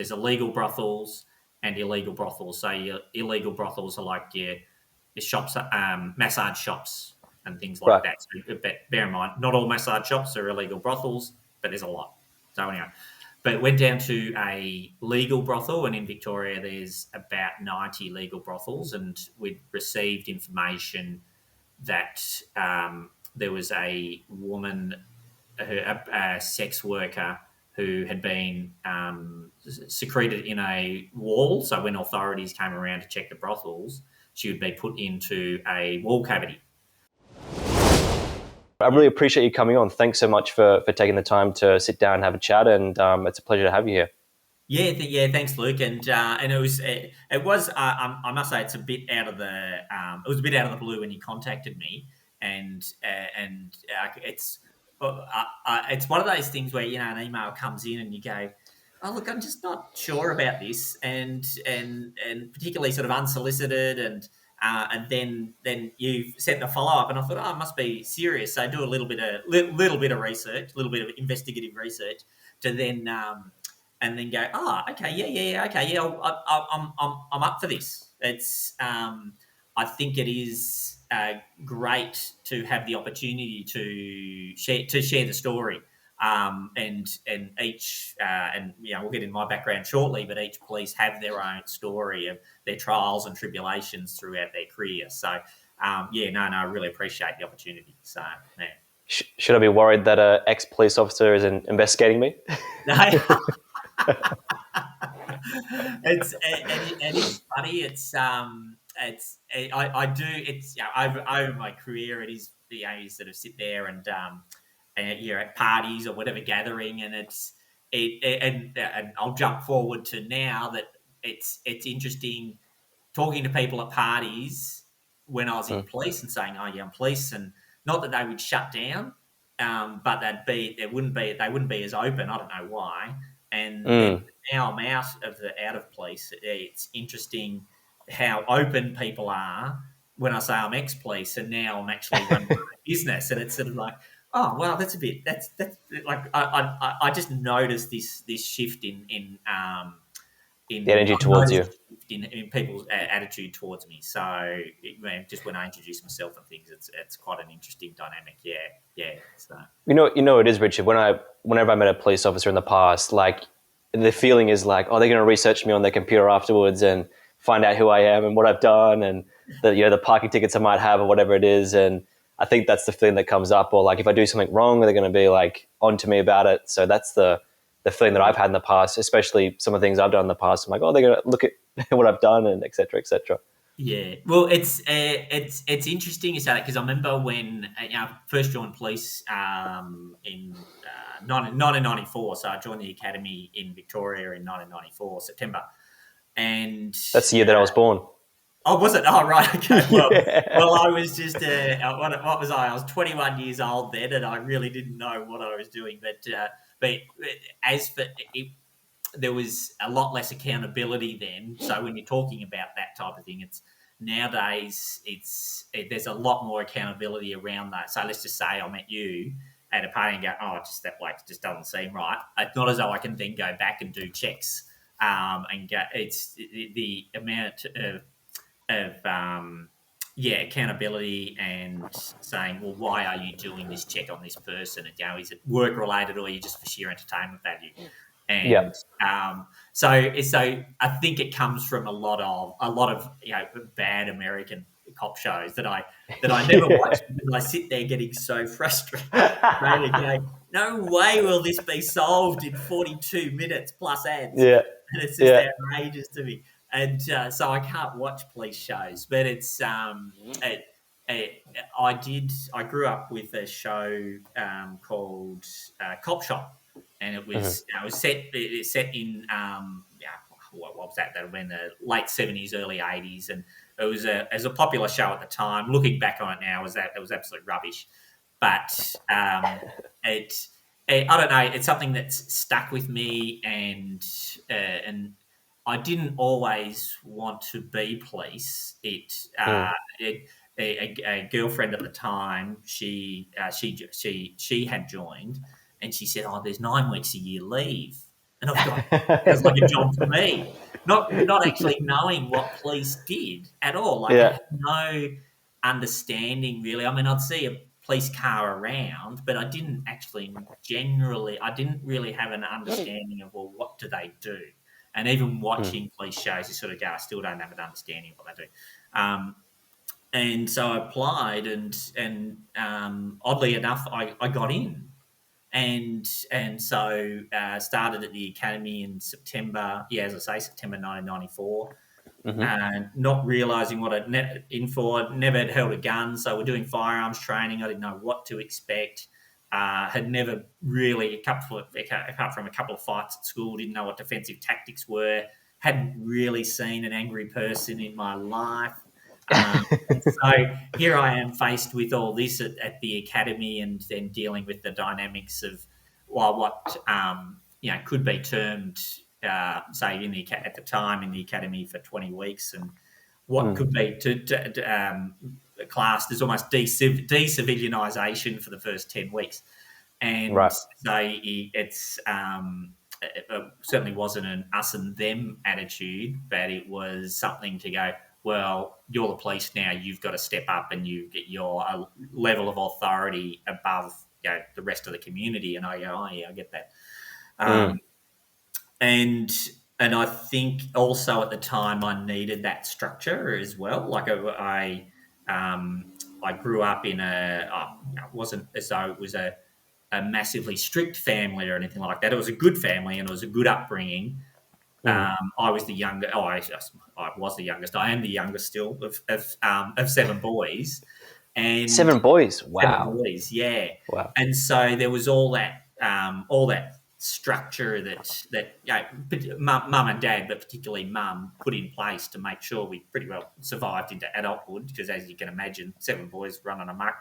there's illegal brothels and illegal brothels. So your illegal brothels are like your shops, massage shops and things like that. So bear in mind, not all massage shops are illegal brothels, but there's a lot. So anyway, but it went down to a legal brothel, and in Victoria there's about 90 legal brothels, and we'd received information that there was a woman, a sex worker, who had been secreted in a wall. So when authorities came around to check the brothels, she would be put into a wall cavity. I really appreciate you coming on. Thanks so much for taking the time to sit down and have a chat, and it's a pleasure to have you here. Yeah, thanks, Luke. And it was I must say it's a bit out of the it was a bit out of the blue when you contacted me, and it's one of those things where an email comes in and you go, oh look, I'm just not sure about this, and particularly sort of unsolicited, and then you sent the follow up, and I thought, oh, it must be serious. So I do a little bit of research, a little bit of investigative research, to then and then go, oh, okay, okay, I'm up for this. It's I think it is great to have the opportunity to share the story. And each and we'll get in my background shortly, but each police have their own story of their trials and tribulations throughout their career. So I really appreciate the opportunity. So yeah. Should I be worried that an ex-police officer is investigating me? It is funny. Over my career, it is you sort of sit there and you're at parties or whatever gathering, and and I'll jump forward to now that it's interesting talking to people at parties when I was in police and saying, oh yeah, I'm police, and not that they would shut down, but they wouldn't be as open. I don't know why. And now I'm out of police. It's interesting how open people are when I say I'm ex-police, and now I'm actually running my business, and it's sort of like, oh well, that's like I just noticed this shift in the energy towards you, in people's attitude towards me. So just when I introduce myself and things, it's quite an interesting dynamic. Yeah. So it is, Richard. Whenever I met a police officer in the past, like the feeling is like, oh, they're going to research me on their computer afterwards and find out who I am and what I've done, and the parking tickets I might have or whatever it is. And I think that's the feeling that comes up. Or like if I do something wrong, they're going to be like onto me about it. So that's the feeling that I've had in the past, especially some of the things I've done in the past. I'm like, oh, they're going to look at what I've done, and et cetera, et cetera. Yeah, well, it's interesting you say that, because I remember when I first joined police in 1994. So I joined the academy in Victoria in 1994, September, and that's the year that I was born. Oh, was it? Oh, right. Okay. Well, I was just what was I? I was 21 years old then, and I really didn't know what I was doing. But as for it, there was a lot less accountability then. So when you're talking about that type of thing, nowadays there's a lot more accountability around that. So let's just say I met you at a party and go, oh, just that bloke just doesn't seem right. It's not as though I can then go back and do checks and go. It's the amount of accountability and saying, well, why are you doing this check on this person? And, is it work related, or are you just for sheer entertainment value? And so I think it comes from a lot of bad American cop shows that I never watch, because I sit there getting so frustrated. No way will this be solved in 42 minutes plus ads. Yeah. And it's just outrageous to me. And so I can't watch police shows, but it's I grew up with a show called Cop Shop, and it was set in what was that? That was in the late 70s, early 80s, and it was a popular show at the time. Looking back on it now, it was absolute rubbish, but I don't know. It's something that's stuck with me, and I didn't always want to be police. A girlfriend at the time, she had joined, and she said, "Oh, there's 9 weeks a year leave." And I've gone, sounds like a job for me. Not actually knowing what police did at all. Like I Yeah. had no understanding really. I mean, I'd see a police car around, but I didn't really have an understanding of, well, what do they do? And even Mm. watching police shows, you sort of go, I still don't have an understanding of what they do. And so I applied, and oddly enough, I got in, and so started at the academy in September. Yeah, as I say, September 1994. Hmm. And not realizing what I'd in for. Never had held a gun, so we're doing firearms training. I didn't know what to expect. Had never really, apart from a couple of fights at school, didn't know what defensive tactics were. Hadn't really seen an angry person in my life. And so here I am faced with all this at the academy, and then dealing with the dynamics of, well, what could be termed, say, at the time in the academy for 20 weeks, and what Mm. could be classed as almost decivilianisation for the first 10 weeks. And Right. so it certainly wasn't an us and them attitude, but it was something to go, well, you're the police now. You've got to step up, and you get your level of authority above the rest of the community. And I go, oh yeah, I get that. Mm. Um, and and I think also at the time I needed that structure as well. Like I grew up in it wasn't as though it was a massively strict family or anything like that. It was a good family, and it was a good upbringing. Mm. I was the younger. I was the youngest. I am the youngest still of seven boys, and 7 boys. seven Wow. boys. Yeah, Wow. and so there was all that structure that mum and dad, but particularly mum, put in place to make sure we pretty well survived into adulthood. Because as you can imagine, seven boys running amok,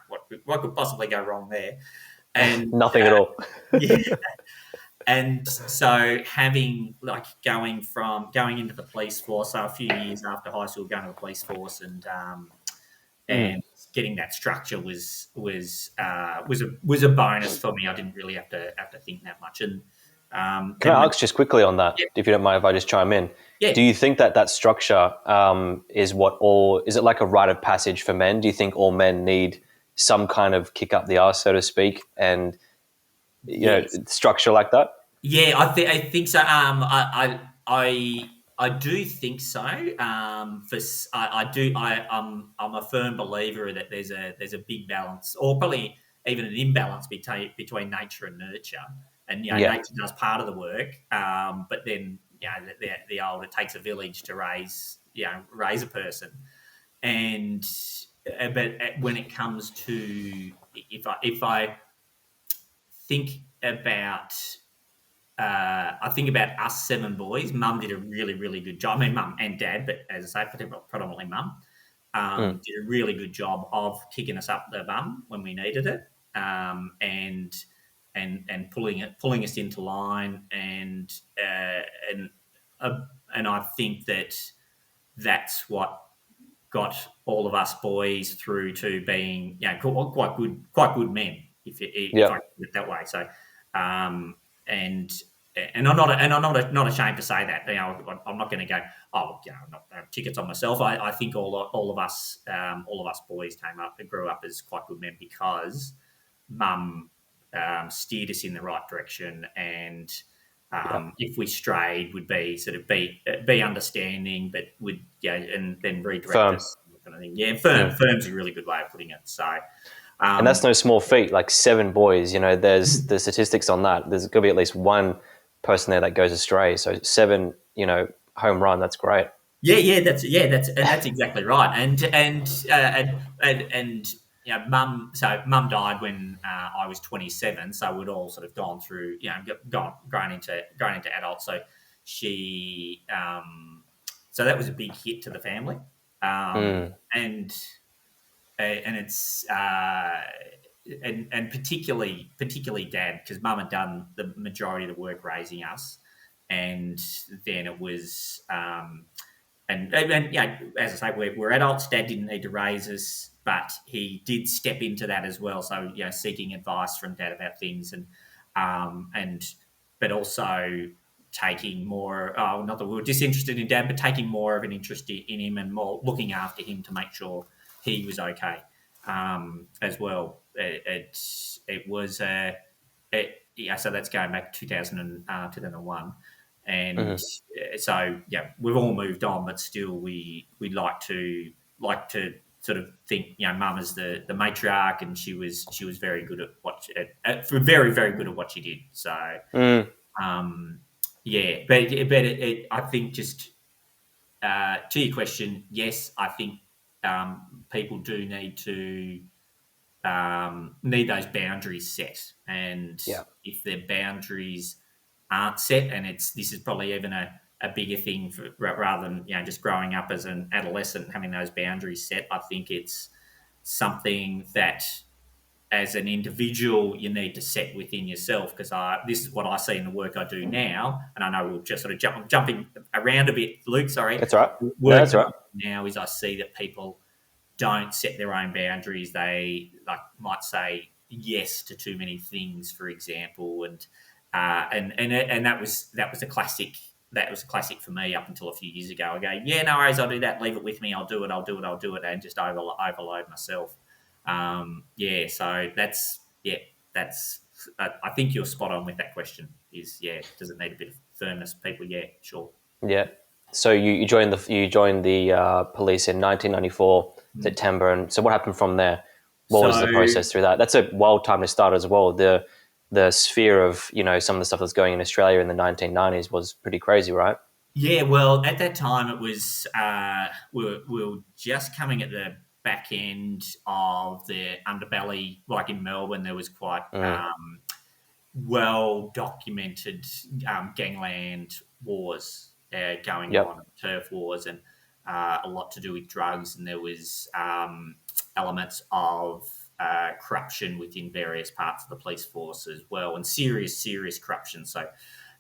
what could possibly go wrong there? And Nothing at all. yeah, and so having going into the police force, so a few years after high school, going to the police force, Mm. and getting that structure was a bonus for me. I didn't really have to think that much. And Can then I when ask just quickly on that, yeah, if you don't mind if I just chime in? yeah, Do you think that that structure is it like a rite of passage for men? Do you think all men need some kind of kick up the arse, so to speak, and yes, structure like that? yeah, I think so. I do think so. I do. I'm a firm believer that there's a big balance, or probably even an imbalance between nature and nurture. And Yeah. nature does part of the work, but then the old, it takes a village to raise a person. And but when it comes to, if I think about I think about us seven boys. Mum did a really, really good job. I mean, mum and dad, but as I say, predominantly mum, Mm. did a really good job of kicking us up the bum when we needed it, and pulling us into line, and uh, and I think that's what got all of us boys through to being quite good men, if Yeah. I put it that way. So, and I'm not ashamed to say that. I'm not going to go, oh, I'm not tickets on myself. I think all of us boys grew up as quite good men, because mum steered us in the right direction, and Yeah. if we strayed, would be understanding, but would and then redirect Firm. us, kind of thing. Yeah, Mm. firm's a really good way of putting it. So, And that's um, no small feat. Like 7 boys, there's the statistics on that. There's going to be at least one person there that goes astray. So seven, home run. That's great. that's exactly right. And mum died when I was 27, so we'd all sort of gone through, grown into adults. So she, so that was a big hit to the family, Mm. and it's and particularly dad, because mum had done the majority of the work raising us, and then it was and as I say, we're adults. Dad didn't need to raise us, but he did step into that as well. So seeking advice from dad about things, and but also taking more, not that we were disinterested in Dad, but taking more of an interest in him and more looking after him to make sure he was okay as well. It was, yeah, so that's going back to 2001. And so, yeah, we've all moved on, but still we like to sort of think, Mum is the matriarch, and she was very good at very very good at what she did. So yeah, but I think just to your question, yes, I think people do need those boundaries set, and Yeah. if their boundaries aren't set, and this is probably even a bigger thing rather than just growing up as an adolescent and having those boundaries set. I think it's something that as an individual you need to set within yourself, because this is what I see in the work I do now, and I know we'll just sort of jumping around a bit, Luke. Sorry, That's right. No, work that's right. now is I see that people don't set their own boundaries. They might say yes to too many things, for example, and that was a classic. That was a classic for me up until a few years ago. I go, yeah, no worries, I'll do that. Leave it with me. I'll do it, and just overload myself. So that's. I think you're spot on with that question. Does it need a bit of firmness? People, yeah, sure. Yeah. So you joined the police in 1994 September, and so what happened from there? What was the process through that? That's a wild time to start as well. The sphere of some of the stuff that's going in Australia in the 1990s was pretty crazy, right? Yeah, well, at that time it was we were just coming at the back end of the underbelly. Like in Melbourne, there was quite well documented gangland wars going Yep. on, turf wars, and a lot to do with drugs. And there was elements of corruption within various parts of the police force as well, and serious corruption. So,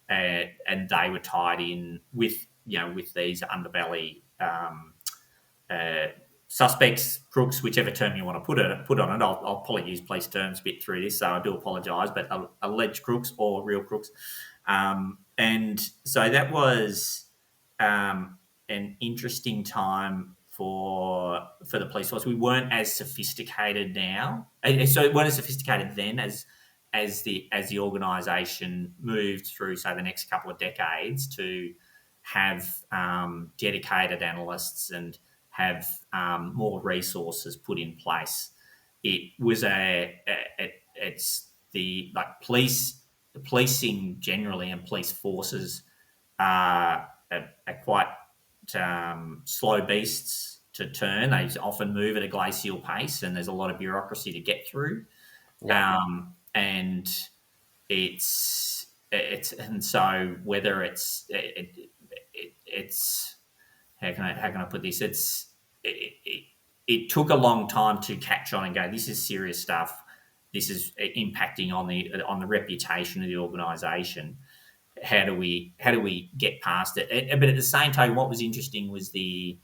and they were tied in with these underbelly suspects, crooks, whichever term you want to put on it. I'll probably use police terms a bit through this, so I do apologise, but alleged crooks or real crooks. And so that was an interesting time for the police force. We weren't as sophisticated now, so it weren't as sophisticated then as the organisation moved through, say, the next couple of decades to have dedicated analysts and have more resources put in place. It was it's the policing generally, and police forces are quite slow beasts to turn. They often move at a glacial pace, and there's a lot of bureaucracy to get through. Yeah. And and so whether it's how can I put this? It took a long time to catch on and go, this is serious stuff. This is impacting on the reputation of the organisation. How do we get past it? But at the same time, what was interesting was the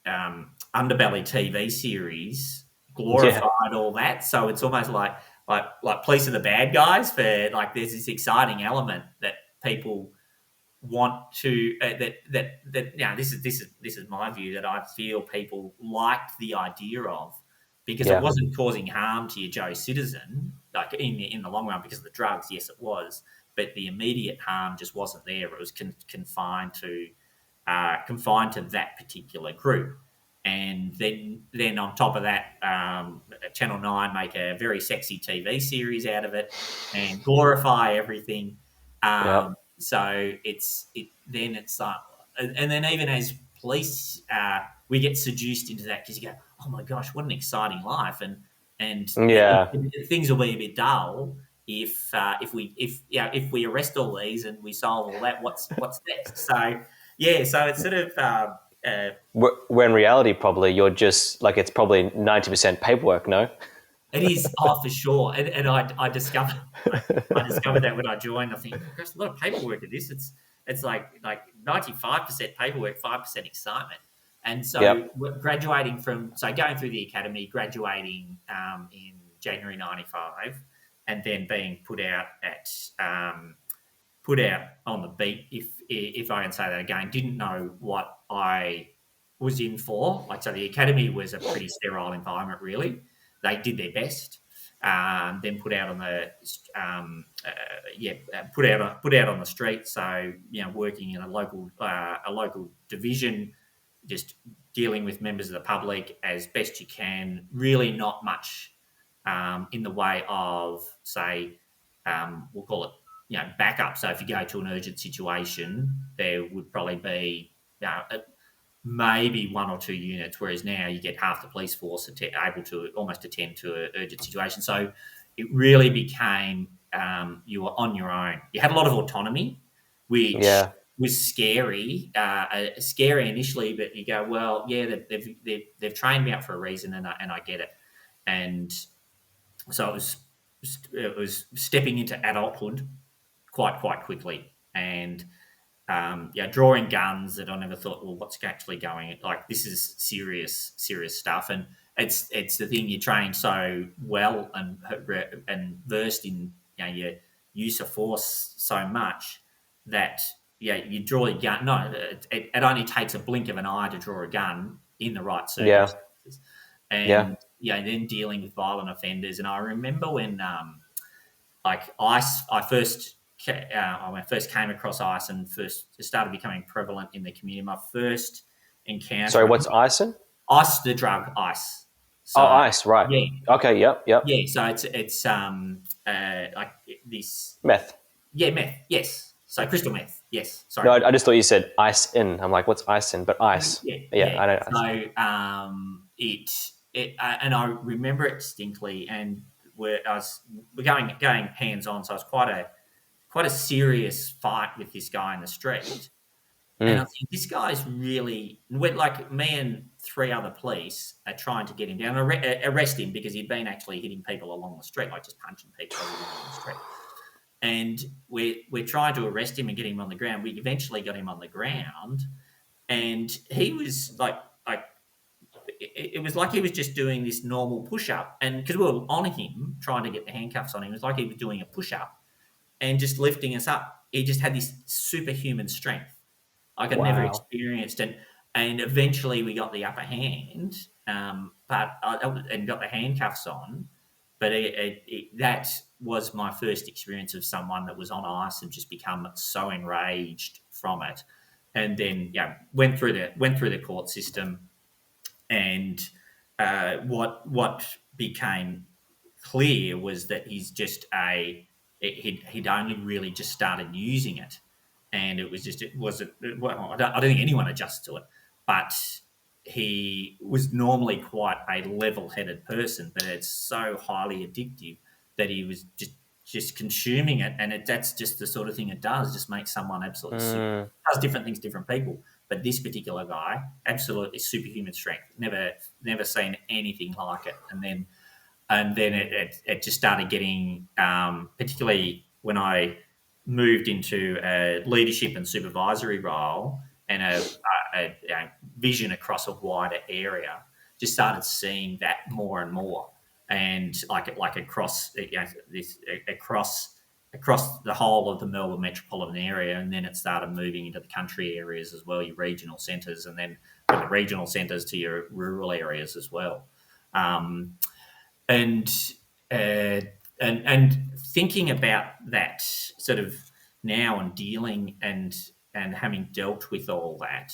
Underbelly TV series glorified all that. So it's almost like police are the bad guys. For there's this exciting element that people want to this is my view, that I feel people liked the idea of, because it wasn't causing harm to your Joe citizen, in the long run, because of the drugs. Yes, it was, but the immediate harm just wasn't there. It was confined to that particular group. And then on top of that, Channel 9 make a very sexy TV series out of it and glorify everything. So it's like, and then even as police, we get seduced into that, because you go, oh my gosh, what an exciting life, and things will be a bit dull if we arrest all these and we solve all that. What's next? So so it's sort of. Where in reality, probably you're just it's probably 90% paperwork. No. It is, for sure, and I discovered that when I joined. I think there's a lot of paperwork in this. It's like 95% paperwork, 5% excitement. And so going through the academy, graduating in January '95, and then being put out on the beat, if I can say that again. Didn't know what I was in for. Like, so the academy was a pretty sterile environment, really. They did their best. Then put out on the put out on the street. So, working in a local division, just dealing with members of the public as best you can. Really, not much in the way of, say, we'll call it, backup. So if you go to an urgent situation, there would probably be, maybe one or two units, whereas now you get half the police force able to almost attend to an urgent situation. So it really became, you were on your own. You had a lot of autonomy, which Yeah. was scary initially, but you go, well, yeah, they've trained me up for a reason, and I get it. And so it was stepping into adulthood quite quickly, and drawing guns that I never thought, well, what's actually going? Like, this is serious stuff, and it's the thing, you train so well and versed in, your use of force so much that you draw your gun. No, it only takes a blink of an eye to draw a gun in the right Yeah. circumstances, Yeah. and then dealing with violent offenders. And I remember when like ICE, when I first came across ICE and first started becoming prevalent in the community. My first encounter, Sorry, what's icing? ICE, the drug ICE. Oh, So ice, right. yeah, Okay, yep. so it's like this, Meth. meth, yes. So crystal meth, yes. No, Sorry. I just thought you said ice in. I'm like, what's ice in? But ice. Yeah, I know ice. So and I remember it distinctly, and we're going hands on. So it was quite a serious fight with this guy in the street. And I think this guy's really, like, me and three other police are trying to get him down, arrest him, because he'd been actually hitting people along the street, like just punching people along the street. And we're trying to arrest him and get him on the ground. We eventually got him on the ground, and he was like it was like he was just doing this normal push up, and because we were on him trying to get the handcuffs on him, it was like he was doing a push up and just lifting us up. He just had this superhuman strength like I'd never Wow. experienced, and eventually we got the upper hand, and got the handcuffs on. But that was my first experience of someone that was on ice and just become so enraged from it, and then went through the court system, and what became clear was that he'd only really just started using it, and I don't think anyone adjusts to it, but he was normally quite a level-headed person, but it's so highly addictive that he was just consuming it, and that's just the sort of thing it does, just makes someone absolutely super. It does different things to different people, but this particular guy, absolutely superhuman strength. Never seen anything like it. And then it just started getting, particularly when I moved into a leadership and supervisory role and a vision across a wider area, just started seeing that more and more, and like across across the whole of the Melbourne metropolitan area, and then it started moving into the country areas as well, your regional centres, and then from the regional centres to your rural areas as well. And thinking about that sort of now, and dealing and having dealt with all that,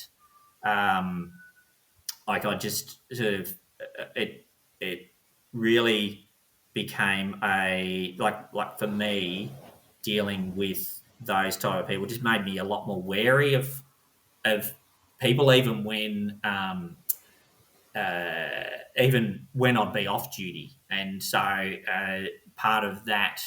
like I just sort of it really became a like for me, dealing with those type of people just made me a lot more wary of people, even when I'd be off duty. And so part of that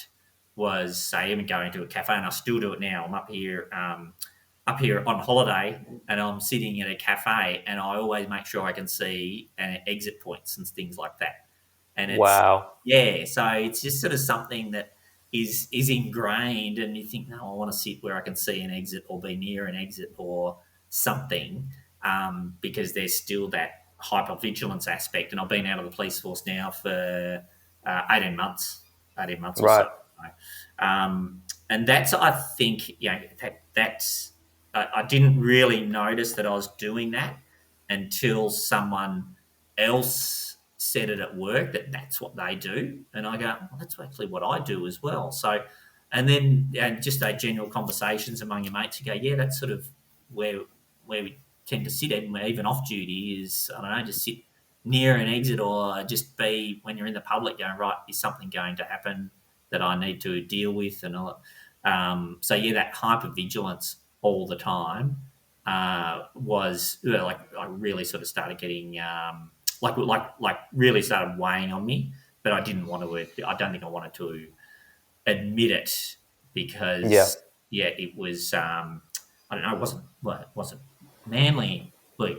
was, say, even going to a cafe, and I still do it now. I'm up here on holiday, and I'm sitting in a cafe, and I always make sure I can see exit points and things like that. And Wow. so it's just sort of something that is ingrained, and you think, no, I want to sit where I can see an exit or be near an exit or something, because there's still that hypervigilance aspect. And I've been out of the police force now for 18 months. 18 months or so. Right. And that's, I think, that's, I didn't really notice that I was doing that until someone else said it at work that that's what they do. And I go, well, that's actually what I do as well. So, and then just general conversations among your mates, you go, yeah, that's sort of where we tend to sit, even off duty, is, I don't know, just sit near an exit, or just be, when you're in the public, going, right, is something going to happen that I need to deal with? And all. So yeah, that hypervigilance all the time was like, I really sort of started getting like really started weighing on me. But I didn't want to. I don't think I wanted to admit it, Yeah. because it was. I don't know. It wasn't manly. Look,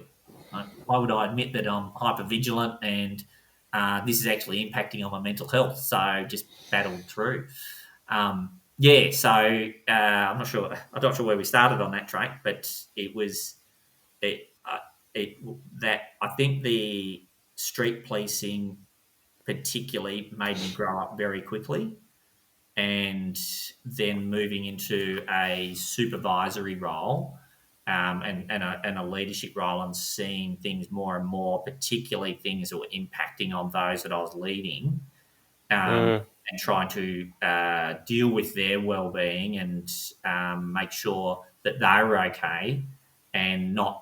why would I admit that I'm hyper vigilant and this is actually impacting on my mental health? So just battled through. So I'm not sure where we started on that track, but it was it. It that I think the street policing particularly made me grow up very quickly, and then moving into a supervisory role, and a leadership role, and seeing things more and more, particularly things that were impacting on those that I was leading, Mm. and trying to deal with their well-being, and make sure that they were okay, and not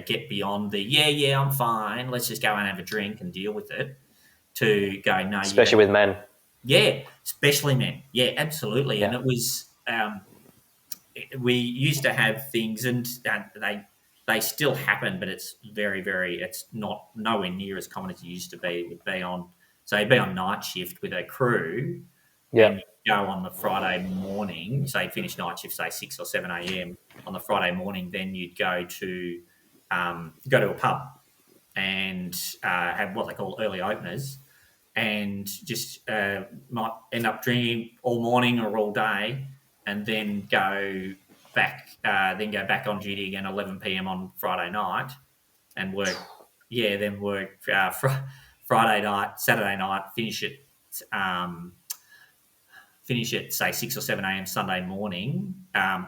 get beyond the I'm fine, let's just go and have a drink and deal with it, to go, no, Especially with men. yeah, especially men. Yeah, absolutely. And Yeah. it was, we used to have things, and they still happen, but it's very, very, it's not nowhere near as common as it used to be. It would be on, so you'd be on night shift with a crew, Yeah. and you go on the Friday morning, say you'd finish night shift, say 6 or 7 a.m. on the Friday morning, then you'd go to a pub and have what they call early openers, and just might end up drinking all morning or all day, and then go back on duty again 11 p.m. on Friday night, and work. Yeah, then work Friday night, Saturday night, finish at say 6 or 7 a.m. Sunday morning.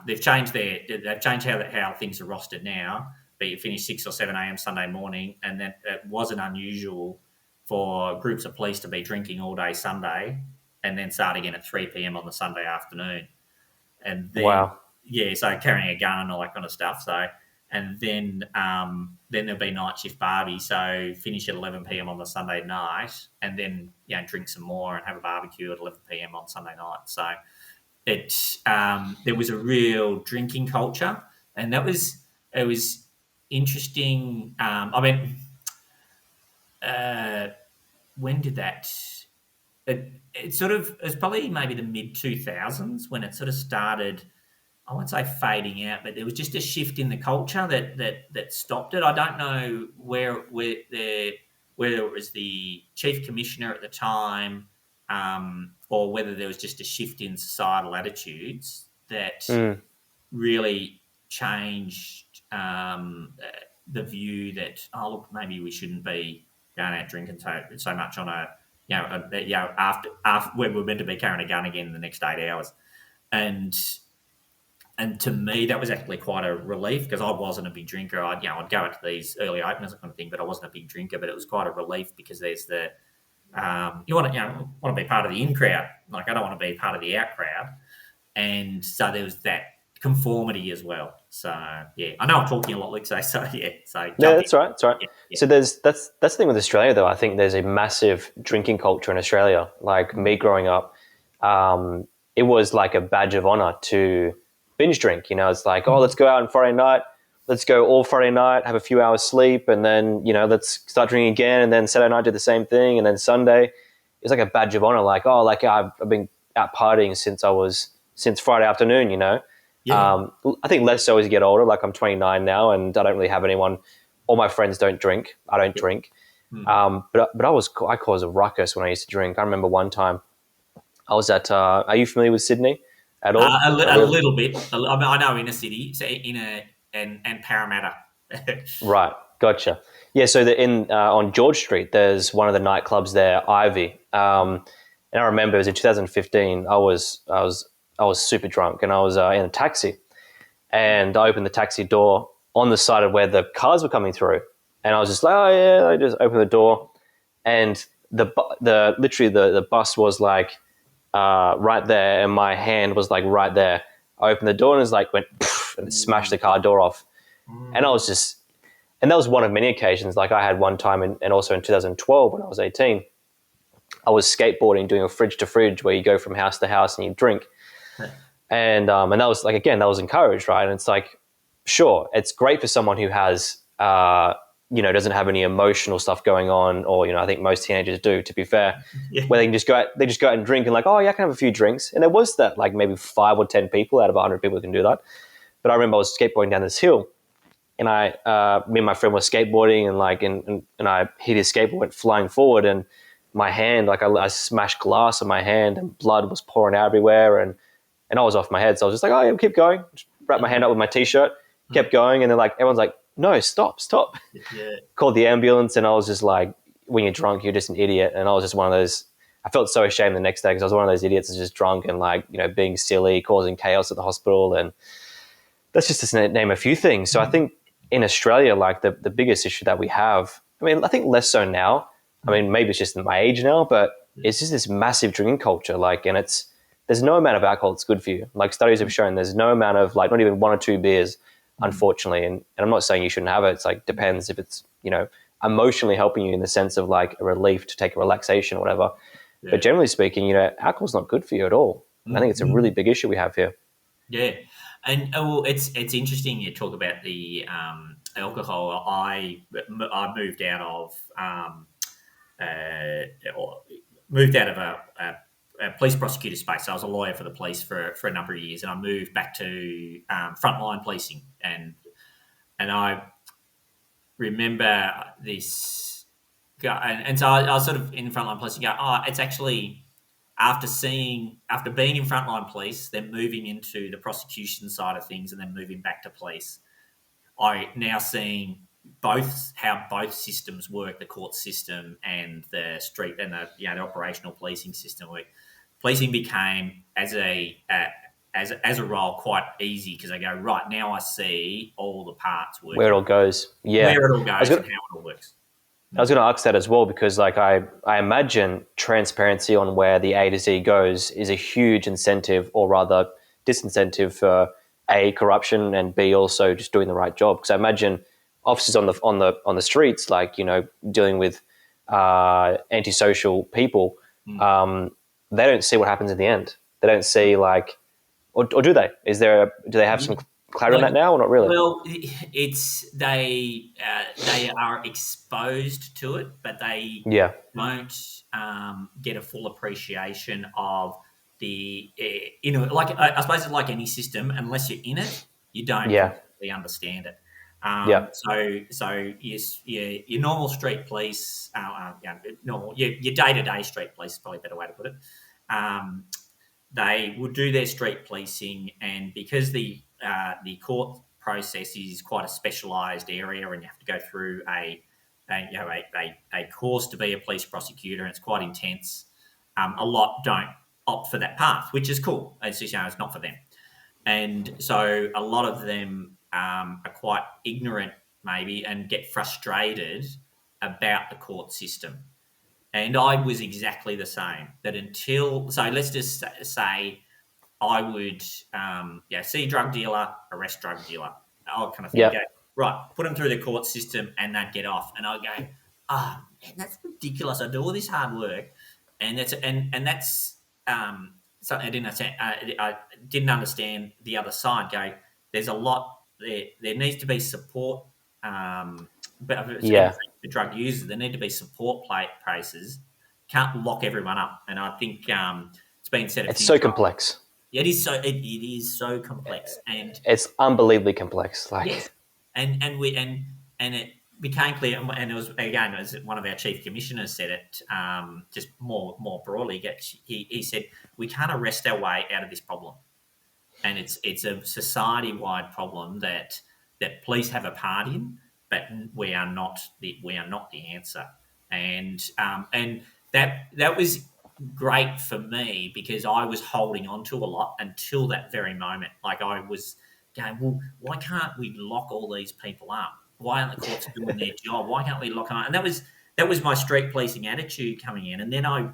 They've changed how things are rostered now, but you finish 6 or 7 a.m. Sunday morning, and then it wasn't unusual for groups of police to be drinking all day Sunday, and then start again at 3 p.m. on the Sunday afternoon. And then, Wow. so carrying a gun and all that kind of stuff. So, and then there'll be night shift barbie. So finish at 11 p.m. on the Sunday night, and then drink some more and have a barbecue at 11 p.m. on Sunday night. So there was a real drinking culture, and it was interesting. When did that? It sort of, it's probably maybe the mid 2000s when it sort of started. I won't say fading out, but there was just a shift in the culture that stopped it. I don't know whether it was the chief commissioner at the time, or whether there was just a shift in societal attitudes that Mm. really changed the view that, look, maybe we shouldn't be going out drinking so much on after when we're meant to be carrying a gun again in the next 8 hours. And to me, that was actually quite a relief, because I wasn't a big drinker. I'd go out to these early openers kind of thing, but I wasn't a big drinker. But it was quite a relief, because there's you want to be part of the in crowd. Like, I don't want to be part of the out crowd, and so there was that conformity as well. So yeah, I know I'm talking a lot, Luke. So yeah, so No, jump in. that's all right. That's all right. Yeah, yeah. So that's the thing with Australia, though. I think there's a massive drinking culture in Australia. Like me growing up, it was like a badge of honor to binge drink. It's like, oh, let's go out on Friday night. Let's go all Friday night, have a few hours sleep, and then let's start drinking again. And then Saturday night do the same thing, and then Sunday, it's like a badge of honor. Like, oh, like I've been out partying since Friday afternoon. Yeah. I think less so as you get older. Like I'm 29 now, and I don't really have anyone. All my friends don't drink. I don't drink. But I caused a ruckus when I used to drink. I remember one time I was at. Are you familiar with Sydney at all? A little bit. I know inner city, so and Parramatta. Right. Gotcha. Yeah, so in on George Street, there's one of the nightclubs there, Ivy. And I remember it was in 2015. I was super drunk, and I was in a taxi, and I opened the taxi door on the side of where the cars were coming through, and I was just like, oh yeah, I just opened the door, and the bus was like right there, and my hand was like right there. I opened the door and it was like went poof, and it smashed the car door off, and I was just, and that was one of many occasions. Like I had one time, and also in 2012 when I was 18, I was skateboarding, doing a fridge to fridge where you go from house to house and you drink, and that was like, again, that was encouraged, right? And it's like, sure, it's great for someone who has doesn't have any emotional stuff going on, or I think most teenagers do, to be fair, Yeah. where they just go out and drink and like, oh yeah, I can have a few drinks. And there was that, like, maybe 5 or 10 people out of 100 people who can do that. But I remember I was skateboarding down this hill, and me and my friend were skateboarding, and and I hit his skateboard, went flying forward, and my hand, like I smashed glass on my hand, and blood was pouring out everywhere, and I was off my head. So I was just like, oh yeah, keep going. Just wrapped my hand up with my t-shirt, kept going, and then like everyone's like, no, stop. Yeah. Called the ambulance, and I was just like, when you're drunk, you're just an idiot. And I was just one of those. I felt so ashamed the next day because I was one of those idiots that's just drunk and like being silly, causing chaos at the hospital, and that's just to name a few things. So I think in Australia, like the biggest issue that we have, I mean, I think less so now. I mean, maybe it's just my age now, but it's just this massive drinking culture. Like, and there's no amount of alcohol that's good for you. Like studies have shown, there's no amount of, like, not even 1 or 2 beers, unfortunately. And I'm not saying you shouldn't have it. It's like, depends if it's, emotionally helping you in the sense of like a relief to take a relaxation or whatever. Yeah. But generally speaking, alcohol's not good for you at all. I think it's a really big issue we have here. Yeah, and it's interesting you talk about the alcohol. I moved out of a police prosecutor space. So I was a lawyer for the police for a number of years, and I moved back to frontline policing, and I remember this guy, and so I was sort of in frontline policing. Go, oh, it's actually after being in frontline police, then moving into the prosecution side of things, and then moving back to police. I now seeing how both systems work, the court system and the street and the operational policing system work. Policing became as a role quite easy because I go, right, now I see all the parts working. Where it all goes. Yeah. Where it all goes and how it all works. I was going to ask that as well, because like I imagine transparency on where the A to Z goes is a huge incentive, or rather disincentive, for A, corruption, and B, also just doing the right job. Because I imagine officers on the streets, like dealing with antisocial people, they don't see what happens in the end. They don't see like, or do they? Do they have some clarity on that now, or not really? Well, it's they are exposed to it, but they don't get a full appreciation of the like I suppose it's like any system. Unless you're in it, you don't completely understand it. So yes, your normal street police, your day-to-day street police is probably a better way to put it. They would do their street policing, and because the court process is quite a specialised area, and you have to go through a course to be a police prosecutor, and it's quite intense. A lot don't opt for that path, which is cool. It's just, it's not for them, and so a lot of them are quite ignorant, maybe, and get frustrated about the court system. And I was exactly the same. So let's just say I would see a drug dealer, arrest drug dealer. I'll kind of think, right, put them through the court system, and they'd get off. And I go, man, that's ridiculous. I do all this hard work, and that's something I didn't understand. I didn't understand the other side. There's a lot there. There needs to be support. But for drug users, there need to be support places. Can't lock everyone up, and I think it's been said. It's so complex. It is so. It is so complex, and it's unbelievably complex. Like, yes, and it became clear, and it was, again, as one of our chief commissioners said it, just more broadly. He said, we can't arrest our way out of this problem, and it's a society wide problem that police have a part in. but we are not the answer. And that was great for me because I was holding on to a lot until that very moment. Like I was going, well, why can't we lock all these people up? Why aren't the courts doing their job? Why can't we lock them up? And that was my street policing attitude coming in. And then I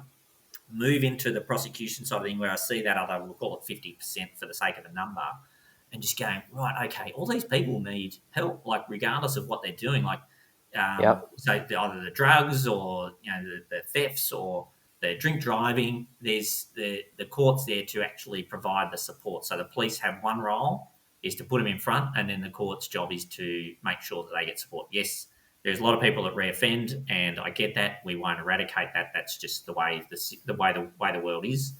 move into the prosecution side of thing where I see that other, we'll call it 50% for the sake of the number, and just going, right, okay, all these people need help, like regardless of what they're doing, like so either the drugs or the thefts or the drink driving. There's the court's there to actually provide the support. So the police have one role is to put them in front, and then the court's job is to make sure that they get support. Yes, there's a lot of people that reoffend, and I get that. We won't eradicate that. That's just the way the world is.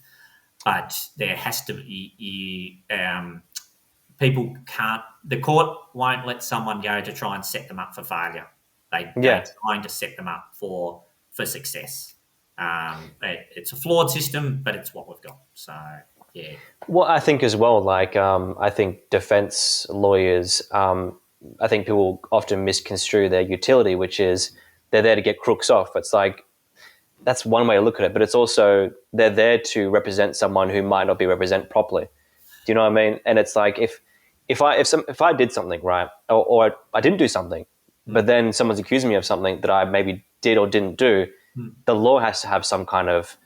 But there has to be people can't. The court won't let someone go to try and set them up for failure. They're trying to set them up for success. It's a flawed system, but it's what we've got. So yeah. Well, I think as well, like I think defense lawyers, I think people often misconstrue their utility, which is they're there to get crooks off. It's like that's one way to look at it, but it's also they're there to represent someone who might not be represented properly. Do you know what I mean? And it's like if I did something right, or I didn't do something, but then someone's accusing me of something that I maybe did or didn't do, the law has to have some kind of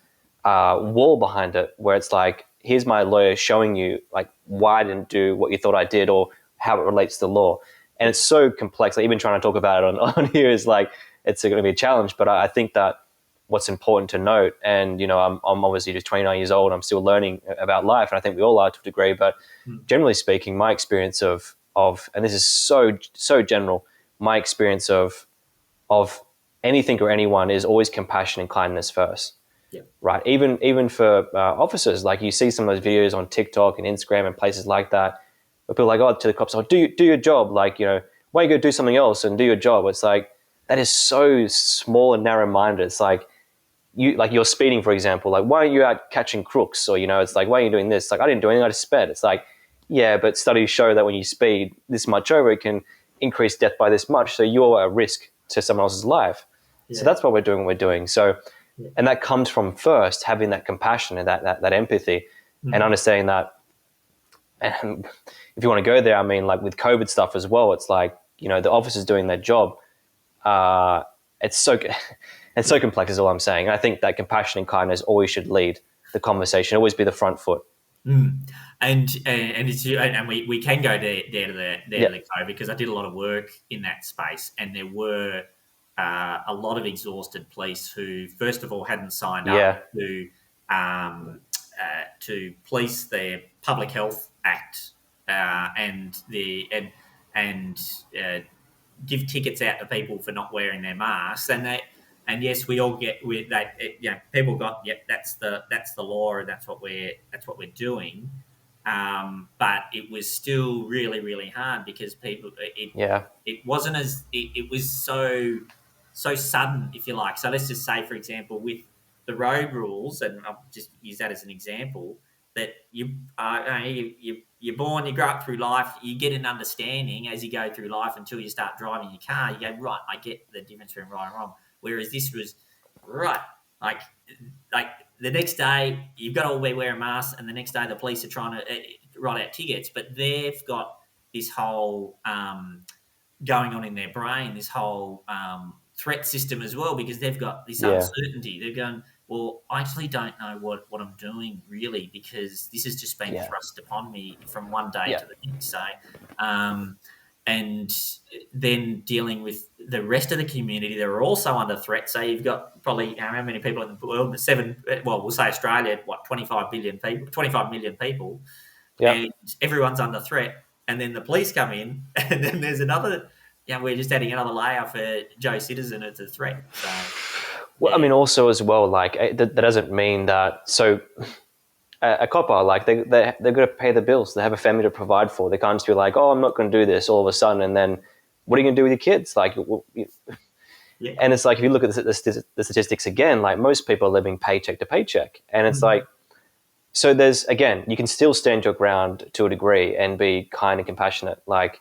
wall behind it where it's like, here's my lawyer showing you like why I didn't do what you thought I did or how it relates to the law. And it's so complex. Like even trying to talk about it on here is like, it's going to be a challenge. But I think that what's important to note, and I'm obviously just 29 years old. I'm still learning about life, and I think we all are to a degree. But generally speaking, my experience of and this is so general, my experience of anything or anyone is always compassion and kindness first. Yeah. Right. Even for officers, like you see some of those videos on TikTok and Instagram and places like that, where people are like, to the cops, do your job. Like, why don't you go do something else and do your job? It's like, that is so small and narrow-minded. It's like, you're speeding, for example. Like, why aren't you out catching crooks? Or, it's like, why are you doing this? It's like, I didn't do anything, I just sped. It's like, yeah, but studies show that when you speed this much over, it can increase death by this much. So you're a risk to someone else's life. Yeah. So that's why we're doing what we're doing. So, and that comes from first having that compassion and that empathy and understanding that. And if you want to go there, I mean, like with COVID stuff as well, it's like, the officers doing their job. It's so complex is all I'm saying. And I think that compassion and kindness always should lead the conversation, always be the front foot. And we can go there to the COVID, because I did a lot of work in that space, and there were a lot of exhausted police who, first of all, hadn't signed up to police their Public Health Act and give tickets out to people for not wearing their masks, and yes, we all get with that. People got that's the law, and that's what we're doing. But it was still really, really hard because people. It wasn't as it was so sudden, if you like. So let's just say, for example, with the road rules, and I'll just use that as an example, that you're born, you grow up through life, you get an understanding as you go through life until you start driving your car. You go, right, I get the difference between right and wrong. Whereas this was, right, like the next day you've got to all be wearing masks, and the next day the police are trying to write out tickets, but they've got this whole going on in their brain, this whole threat system as well, because they've got this uncertainty. They're going, well, I actually don't know what I'm doing really, because this has just been thrust upon me from one day to the next. So, and then dealing with the rest of the community, they're also under threat. So you've got probably how many people in the world? We'll say Australia, 25 million people, and everyone's under threat. And then the police come in, and then there's another. We're just adding another layer for Joe Citizen as a threat. So, well, I mean, also as well, like that doesn't mean that. So, a copper, like they're going to pay the bills. They have a family to provide for. They can't just be like, oh, I'm not going to do this all of a sudden, and then what are you going to do with your kids? Like, and it's like if you look at the statistics again, like most people are living paycheck to paycheck, and it's like, so there's again, you can still stand your ground to a degree and be kind and compassionate, like.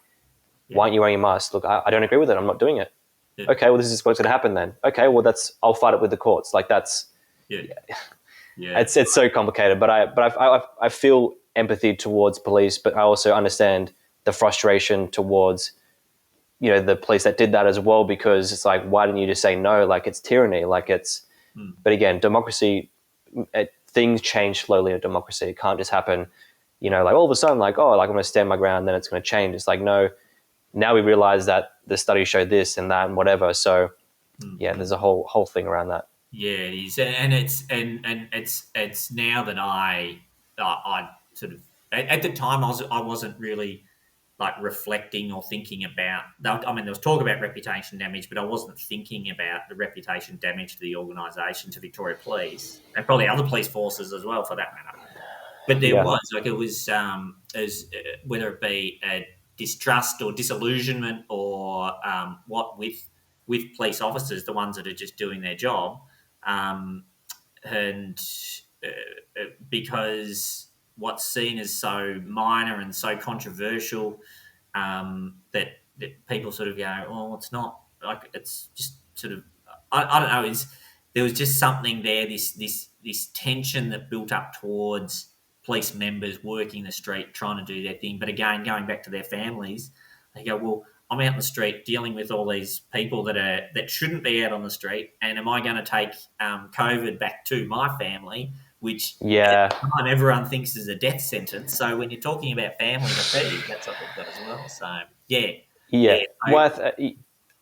Yeah. Why aren't you wearing a mask? Look, I don't agree with it. I'm not doing it. Yeah. Okay, well, this is what's going to happen then. Okay, well, I'll fight it with the courts. Like that's Yeah. Yeah. it's so complicated. But I feel empathy towards police, but I also understand the frustration towards the police that did that as well, because it's like, why didn't you just say no? Like it's tyranny. Like it's. Mm. But again, democracy, things change slowly in a democracy. It can't just happen, like all of a sudden, like, oh, like I'm going to stand my ground, then it's going to change. It's like, no, now we realize that the studies show this and that and whatever. So yeah, there's a whole thing around that. Yeah, it is, and it's now that I sort of at the time I wasn't really like reflecting or thinking about. I mean, there was talk about reputation damage, but I wasn't thinking about the reputation damage to the organisation, to Victoria Police, and probably other police forces as well, for that matter. But there Yeah. was like it was as whether it be a distrust or disillusionment or what with police officers, the ones that are just doing their job, um, and because what's seen as so minor and so controversial, that people sort of go, oh, it's not like it's just sort of I don't know. There was just something there, this tension that built up towards police members working the street, trying to do their thing. But again, going back to their families, they go, well, I'm out in the street dealing with all these people that shouldn't be out on the street, and am I going to take COVID back to my family, which at Yeah. the time everyone thinks is a death sentence. So when you're talking about family to feed, that's what they've got as well. So yeah, Yeah. yeah, Well,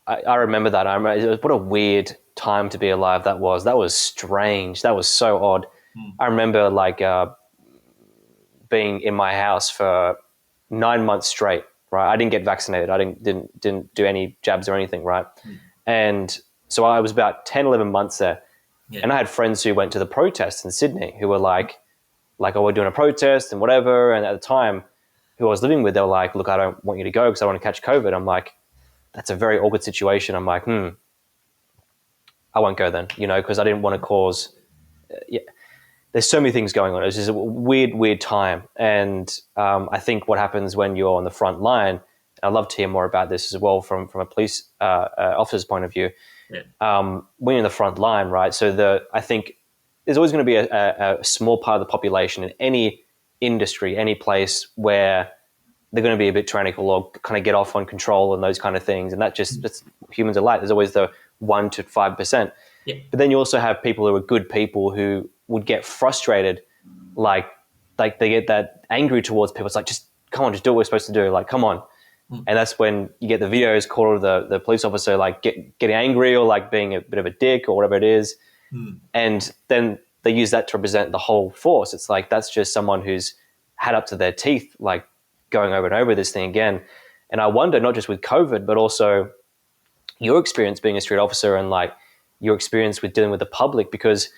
I remember that. I remember what a weird time to be alive that was. That was strange. That was so odd. I remember like being in my house for 9 months straight. Right. I didn't get vaccinated. I didn't do any jabs or anything. Right. And so I was about 10, 11 months there. yeah, And I had friends who went to the protests in Sydney who were like, oh, we're doing a protest and whatever. And at the time, who I was living with, they were like, look, I don't want you to go because I want to catch COVID. I'm like, that's a very awkward situation. I'm like, I won't go then, because I didn't want to cause. Yeah, there's so many things going on. It was just a weird time. And I think what happens when you're on the front line, I'd love to hear more about this as well from a police officer's point of view. yeah, When you're in the front line, right? So I think there's always going to be a small part of the population in any industry, any place where they're going to be a bit tyrannical or kind of get off on control and those kind of things. And that's humans are like. There's always the 1 to 5%. yeah, But then you also have people who are good people who would get frustrated, like they get that angry towards people. It's like, just come on, just do what we're supposed to do. Like, come on. And that's when you get the videos called the police officer like getting angry or like being a bit of a dick or whatever it is. And then they use that to represent the whole force. It's like, that's just someone who's had up to their teeth, like going over and over this thing again. And I wonder, not just with COVID, but also your experience being a street officer and like your experience with dealing with the public, because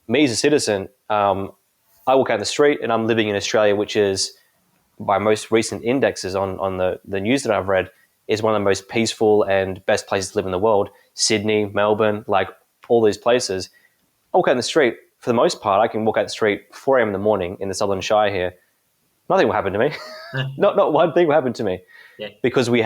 me as a citizen, I walk out in the street and I'm living in Australia, which is, by most recent indexes on the news that I've read, is one of the most peaceful and best places to live in the world. Sydney, Melbourne, like all these places. I walk out in the street, for the most part, I can walk out the street 4 a.m. in the morning in the Southern Shire here. Nothing will happen to me. Not one thing will happen to me, yeah. because we've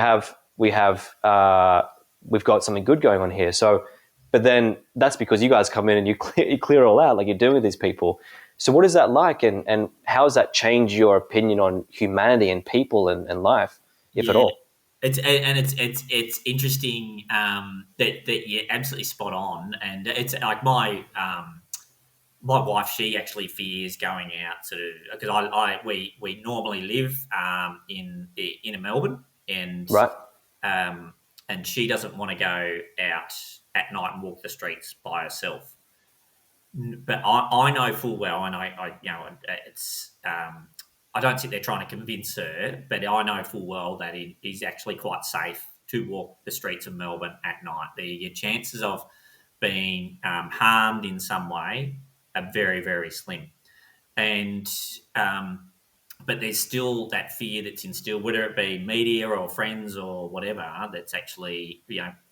got something good going on here. So, but then that's because you guys come in and you clear it all out, like you're doing with these people. So what is that like, and how has that changed your opinion on humanity and people and life, if at all? It's interesting that you're absolutely spot on, and it's like my wife, she actually fears going out sort of because we normally live in Melbourne, Right? um, and she doesn't want to go out at night and walk the streets by herself. But I know full well, and I it's I don't sit there trying to convince her, but I know full well that it is actually quite safe to walk the streets of Melbourne at night. Your chances of being harmed in some way are very, very slim. And but there's still that fear that's instilled, whether it be media or friends or whatever, that's actually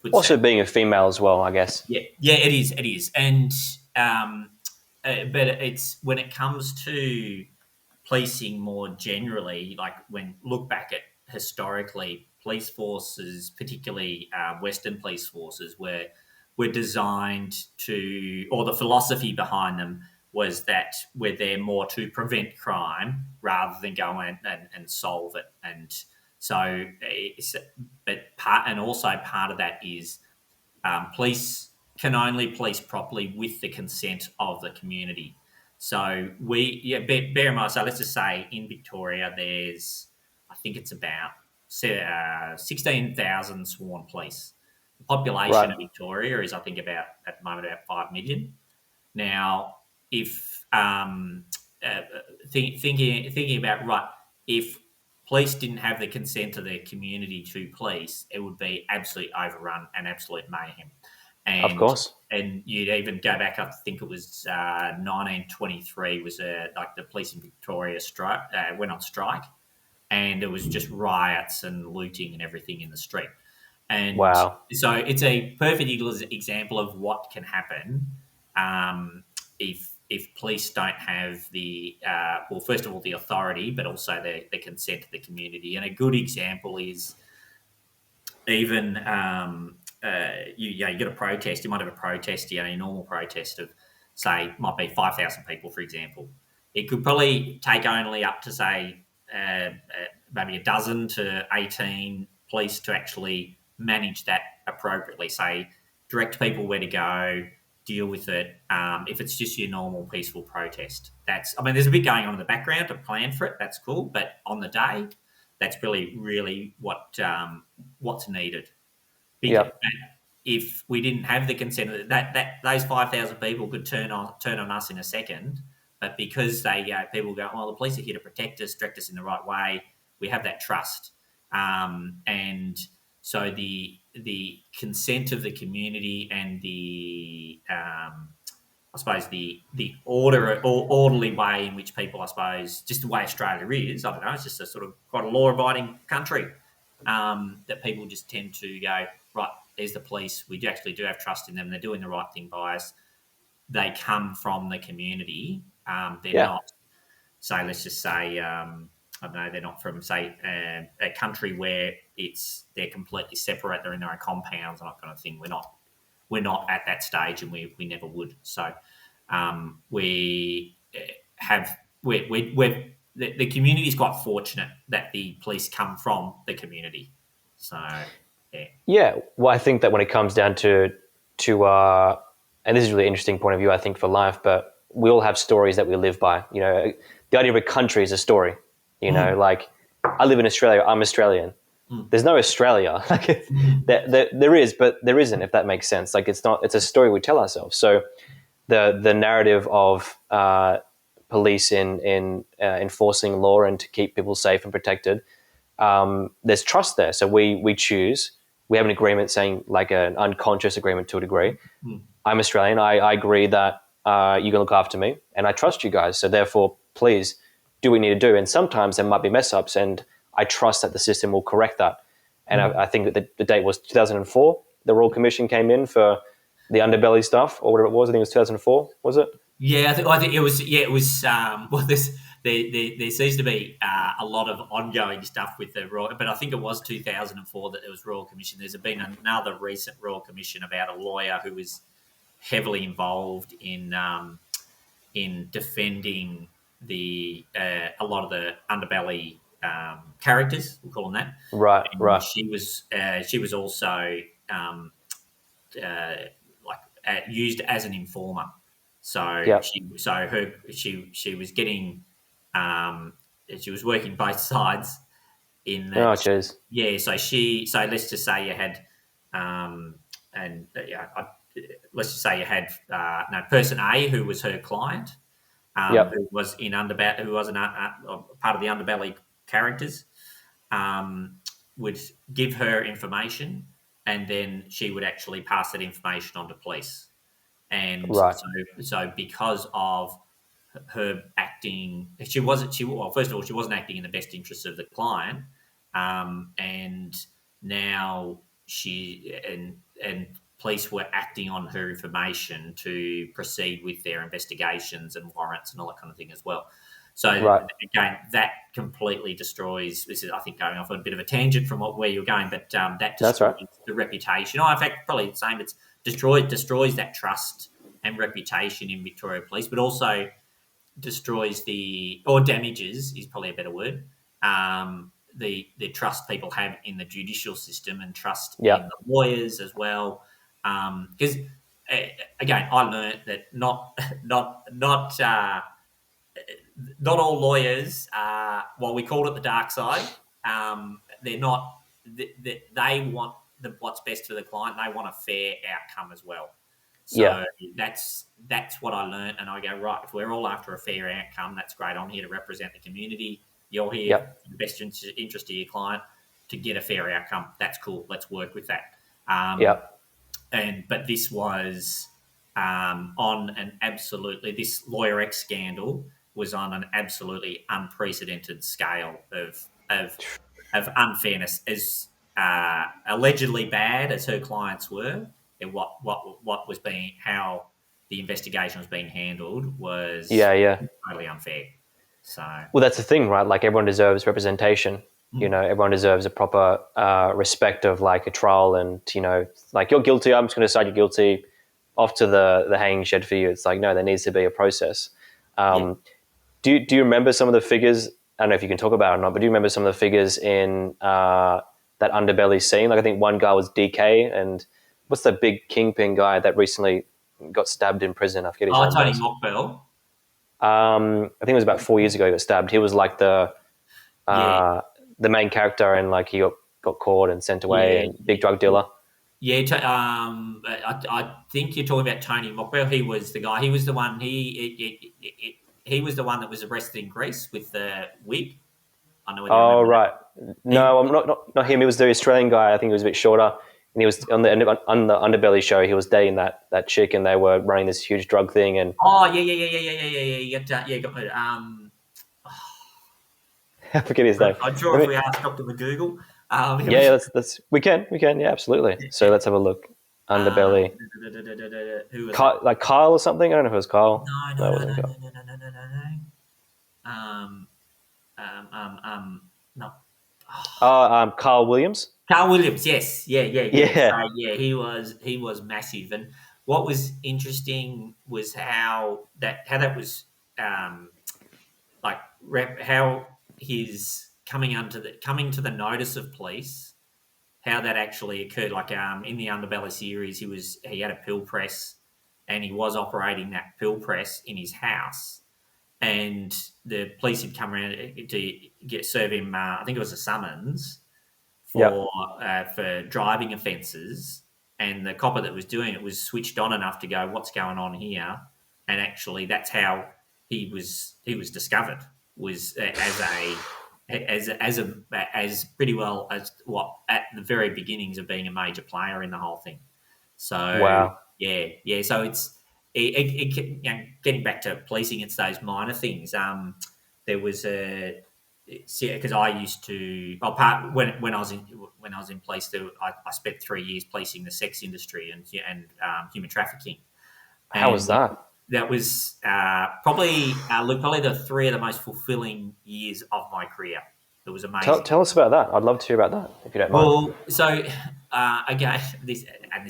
puts Also that. being a female as well, I guess. Yeah, it is, and but it's when it comes to policing more generally, like when look back at historically police forces, particularly Western police forces, were designed to, or the philosophy behind them was that we're there more to prevent crime rather than go and solve it. And so, and also part of that is police can only police properly with the consent of the community. So bear in mind. So let's just say in Victoria, I think it's about 16,000 sworn police. The population Right. of Victoria is, I think, at the moment about 5 million. Now, if thinking about, right, if police didn't have the consent of their community to police, it would be absolutely overrun and absolute mayhem. Of And course. you'd even go back, I think it was 1923 was like the police in Victoria went on strike, and it was just riots and looting and everything in the street. And Wow. so it's a perfect example of what can happen if police don't have the well, first of all, the authority, but also the consent of the community. And a good example is even you get a protest. You might have a protest, a normal protest of, say, might be 5,000 people, for example. It could probably take only up to, say, maybe a dozen to 18 police to actually manage that appropriately. Say, direct people where to go, deal with it. If it's just your normal peaceful protest, there's a bit going on in the background to plan for it. That's cool, but on the day, that's really what's needed. Because Yep. if we didn't have the consent of that those 5,000 people could turn on us in a second, but because people go, well, the police are here to protect us, direct us in the right way. We have that trust, and so the consent of the community and the I suppose the orderly way in which people, I suppose, just the way Australia is, I don't know, it's just a sort of quite a law-abiding country, that people just tend to go, right, there's the police. We actually do have trust in them. They're doing the right thing by us. They come from the community. They're Yeah. not, say, let's just say, I don't know, they're not from, say, a country where they're completely separate. They're in their own compounds and that kind of thing. We're not at that stage, and we never would. So we have the community is quite fortunate that the police come from the community. So yeah, Yeah. Well, I think that when it comes down to and this is a really interesting point of view, I think, for life, but we all have stories that we live by. The idea of a country is a story. Like, I live in Australia. I'm Australian. There's no Australia. Like, there is, but there isn't. If that makes sense. Like, it's not. It's a story we tell ourselves. So the narrative of police in enforcing law and to keep people safe and protected, there's trust there. So we choose. We have an agreement saying, like, an unconscious agreement to a degree. I'm Australian. I agree that you can look after me, and I trust you guys. So therefore, please do what you need to do. And sometimes there might be mess ups, and I trust that the system will correct that. And I think that the date was 2004. The Royal Commission came in for the underbelly stuff, or whatever it was. I think it was 2004. Was it? yeah. I think it was. Yeah, it was. Well, there seems to be a lot of ongoing stuff with the Royal, but I think it was 2004 that there was Royal Commission. There's been another recent Royal Commission about a lawyer who was heavily involved in defending a lot of the underbelly characters. We'll call them that. Right. And Right. she was also used as an informer. So Yep. she was getting she was working both sides in Oh, that. jeez. Yeah. So let's just say you had and yeah, let's just say you had person A, who was her client, Yep. who was who was part of the underbelly characters, would give her information, and then she would actually pass that information on to police. And Right. so because of her acting, she wasn't. Well, first of all, she wasn't acting in the best interests of the client, and now and police were acting on her information to proceed with their investigations and warrants and all that kind of thing as well. So Right. again, that completely destroys. This is, I think, going off on a bit of a tangent from where you're going, but that That's destroys right. the reputation. In fact, probably the same. It's destroys that trust and reputation in Victoria Police, but also destroys or damages is probably a better word. The trust people have in the judicial system and trust in Yeah. the lawyers as well. Because again, I learned that not all lawyers. While we called it the dark side, they're not. They want what's best for the client. They want a fair outcome as well. Yeah. So that's what I learned, and I go right. If we're all after a fair outcome, that's great. I'm here to represent the community. You're here Yep. for the best interest of your client to get a fair outcome. That's cool. Let's work with that. Yep. But this was on an absolutely this Lawyer X scandal was on an absolutely unprecedented scale of unfairness, as allegedly bad as her clients were. And what was being how the investigation was being handled was Yeah. Yeah. totally unfair. So Well, that's the thing, right? Like everyone deserves representation. You mm, know, everyone deserves a proper respect of like a trial, and like you're guilty. I'm just going to decide you're guilty. Off to the hanging shed for you. It's like no, there needs to be a process. yeah. Um, do you remember some of the figures? I don't know if you can talk about it or not, but do you remember some of the figures in that underbelly scene? Like I think one guy was DK, and what's the big kingpin guy that recently got stabbed in prison? I forget his Oh, name Tony was. Mockbell. I think it was about 4 years ago he got stabbed. He was like Yeah, uh, the main character, and like he got caught and sent away, yeah, and big drug dealer. yeah. I think you're talking about Tony Mockbell. He was the guy. He was the one. He was the one that was arrested in Greece with the wig. I know whether you Oh remember that. right, He, no, I'm not him. He was the Australian guy. I think he was a bit shorter, and he was on the underbelly show. He was dating that chick, and they were running this huge drug thing. And oh yeah. You got me. I forget his name. I'm sure I if mean, we asked Doctor McGoogle, he yeah, was. that's we can, yeah, absolutely. So let's have a look. Um, Underbelly, who was it? Like Kyle or something. I don't know if it was Kyle. No, No, no, it no, wasn't no, Kyle. no, no, no, no, no, no. Um, no. Carl Williams. Carl Williams, yes, yeah. So Yeah, yeah, he was massive, and what was interesting was how that was like how his coming to the notice of police, how that actually occurred. Like in the Underbelly series, he had a pill press, and he was operating that pill press in his house, and the police had come around to serve him. I think it was a summons yeah. for driving offences, and the copper that was doing it was switched on enough to go, "What's going on here?" And actually, that's how he was discovered, was as pretty well as what at the very beginnings of being a major player in the whole thing. So Wow. yeah. So getting back to policing, it's those minor things. There was a because I used to part when I was in police, I spent 3 years policing the sex industry and human trafficking, How was and that? that was probably the three of the most fulfilling years of my career. It was amazing. Tell us about that. I'd love to hear about that if you don't mind. Well, so again, this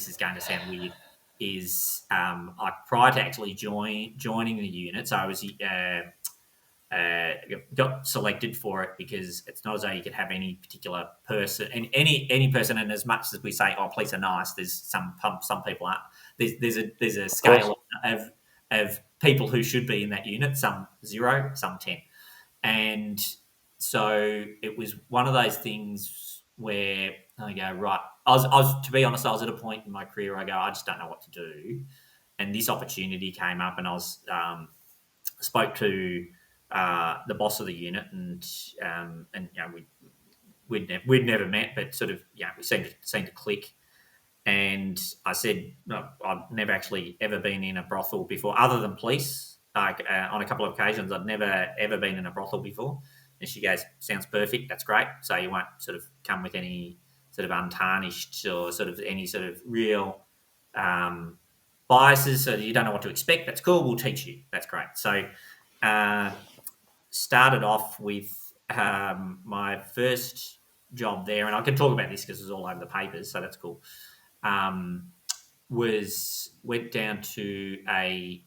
is going to sound weird. Is like prior to actually joining the unit, so I was got selected for it because it's not as though you could have any particular person and any person. And as much as we say, "Oh, police are nice," there's some people aren't. There's a Of course. scale of people who should be in that unit. Some 0, some 10, and so it was one of those things where I go right. I was to be honest, I was at a point in my career. I go, I just don't know what to do, and this opportunity came up, and I was spoke to the boss of the unit, and we'd never met, but sort of we seemed to click. And I said, no, I've never actually ever been in a brothel before, other than police. Like on a couple of occasions, I'd never ever been in a brothel before. And she goes, "Sounds perfect. That's great. So you won't sort of come with any sort of untarnished or sort of any sort of real biases, so you don't know what to expect. That's cool. We'll teach you. That's great." So uh, started off with my first job there, and I can talk about this because it was all over the papers, so that's cool. Went down to and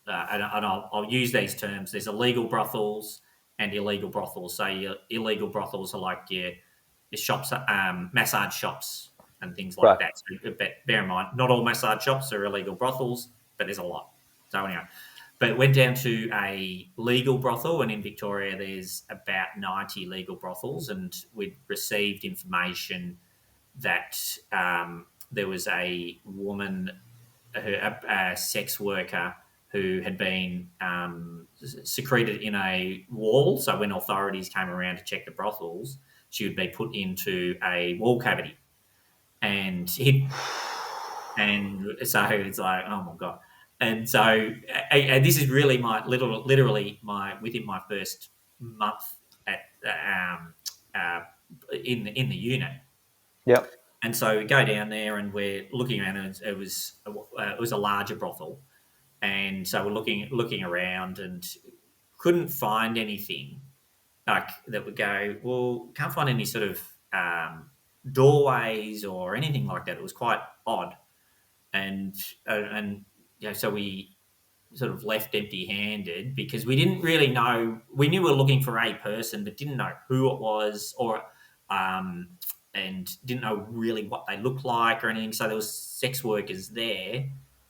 I'll use these terms. There's illegal brothels and illegal brothels. So your illegal brothels are like your shops, massage shops and things like Right. that. So, but bear in mind, not all massage shops are illegal brothels, but there's a lot. So anyway, but went down to a legal brothel, and in Victoria there's about 90 legal brothels, and we'd received information that there was a woman, a sex worker, who had been secreted in a wall. So when authorities came around to check the brothels, she would be put into a wall cavity, and and so it's like, oh my god. And so, and this is really literally my within my first month at in the unit. Yep. And so we go down there and we're looking around, and it was a larger brothel, and so we're looking around and couldn't find anything like that would go, well, can't find any sort of doorways or anything like that. It was quite odd, and so we sort of left empty-handed because we didn't really know. We knew we were looking for a person, but didn't know who it was, or and didn't know really what they looked like or anything. So there was sex workers there,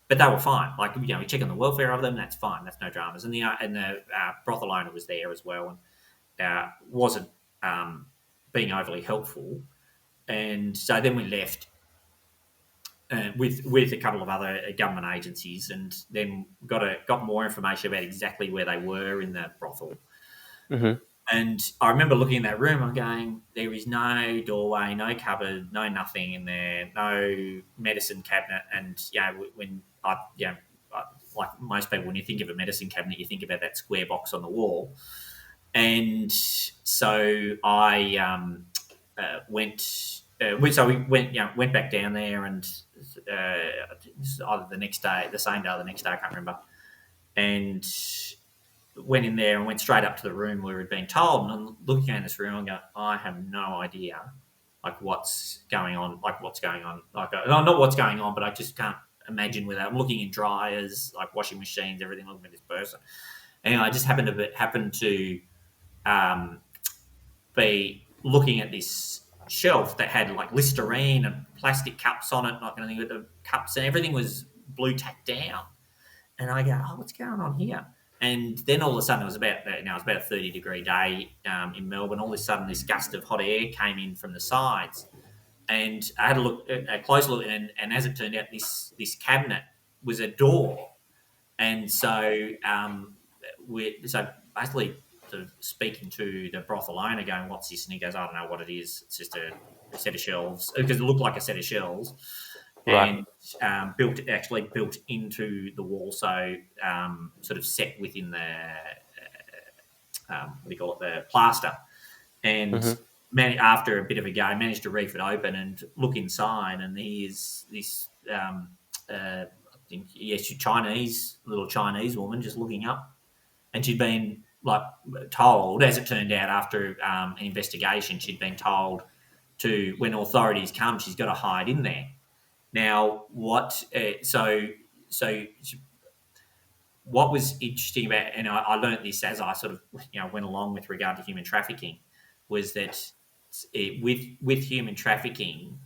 but they were fine. Like, we check on the welfare of them. That's fine. That's no dramas. And the brothel owner was there as well, and wasn't being overly helpful. And so then we left with a couple of other government agencies, and then got more information about exactly where they were in the brothel. Mm-hmm. And I remember looking in that room and going, there is no doorway, no cupboard, no nothing in there, no medicine cabinet. And when like most people, when you think of a medicine cabinet, you think about that square box on the wall. And so I went. So we went back down there, and either the next day, the same day, or the next day, I can't remember. And went in there and went straight up to the room where we'd been told. And I'm looking at this room and going, I have no idea, like what's going on, Like not what's going on, but I just can't imagine whether I'm looking in dryers, like washing machines, everything, looking at this person. And I just happened to be looking at this shelf that had like Listerine and plastic cups on it, like anything, with the cups and everything was blue tacked down. And I go, oh, what's going on here? And then all of a sudden, it was about a 30-degree day in Melbourne. All of a sudden, this gust of hot air came in from the sides, and I had a close look, and as it turned out, this cabinet was a door. And so so basically sort of speaking to the brothel owner, going, "What's this?" And he goes, "I don't know what it is. It's just a set of shelves," because it looked like a set of shelves. Right. And built into the wall, so sort of set within the what do you call it, the plaster. And Mm-hmm. after a bit of a go, managed to reef it open and look inside, and there's this I think, yes, little Chinese woman just looking up, and she'd been like told, as it turned out after an investigation, she'd been told to, when authorities come, she's got to hide in there. Now, what was interesting about, and I learned this as I sort of went along with regard to human trafficking, was that with human trafficking,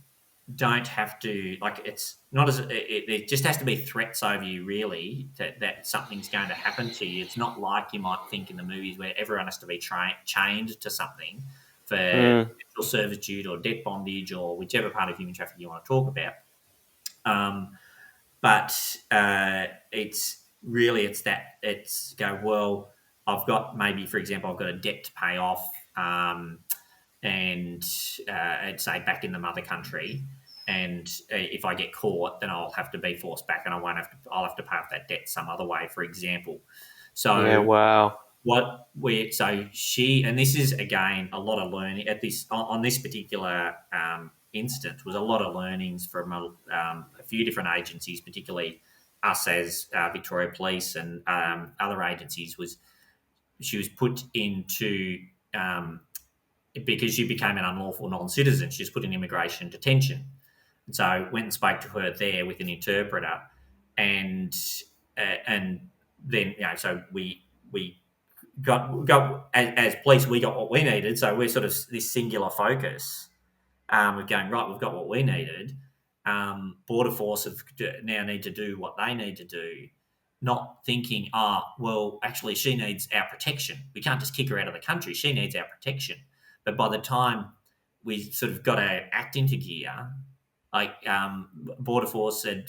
don't have to, like, it's not as it just has to be threats over you, really, that something's going to happen to you. It's not like you might think in the movies where everyone has to be chained to something for sexual servitude or debt bondage or whichever part of human trafficking you want to talk about. But it's go, well, I've got, maybe, for example, I've got a debt to pay off, and I'd say back in the mother country, and if I get caught, then I'll have to be forced back, and I'll have to pay off that debt some other way, for example. So Yeah. Wow. she, and this is again a lot of learning at this on this particular instance, was a lot of learnings from a few different agencies, particularly us as Victoria Police and other agencies. Was she was put into because she became an unlawful non-citizen. She was put in immigration detention. And so went and spoke to her there with an interpreter, and then so we got as police, we got what we needed. So we're sort of this singular focus. We're going right. We've got what we needed. Border Force now need to do what they need to do, not thinking, well, actually, she needs our protection. We can't just kick her out of the country. She needs our protection. But by the time we sort of got our act into gear, like Border Force had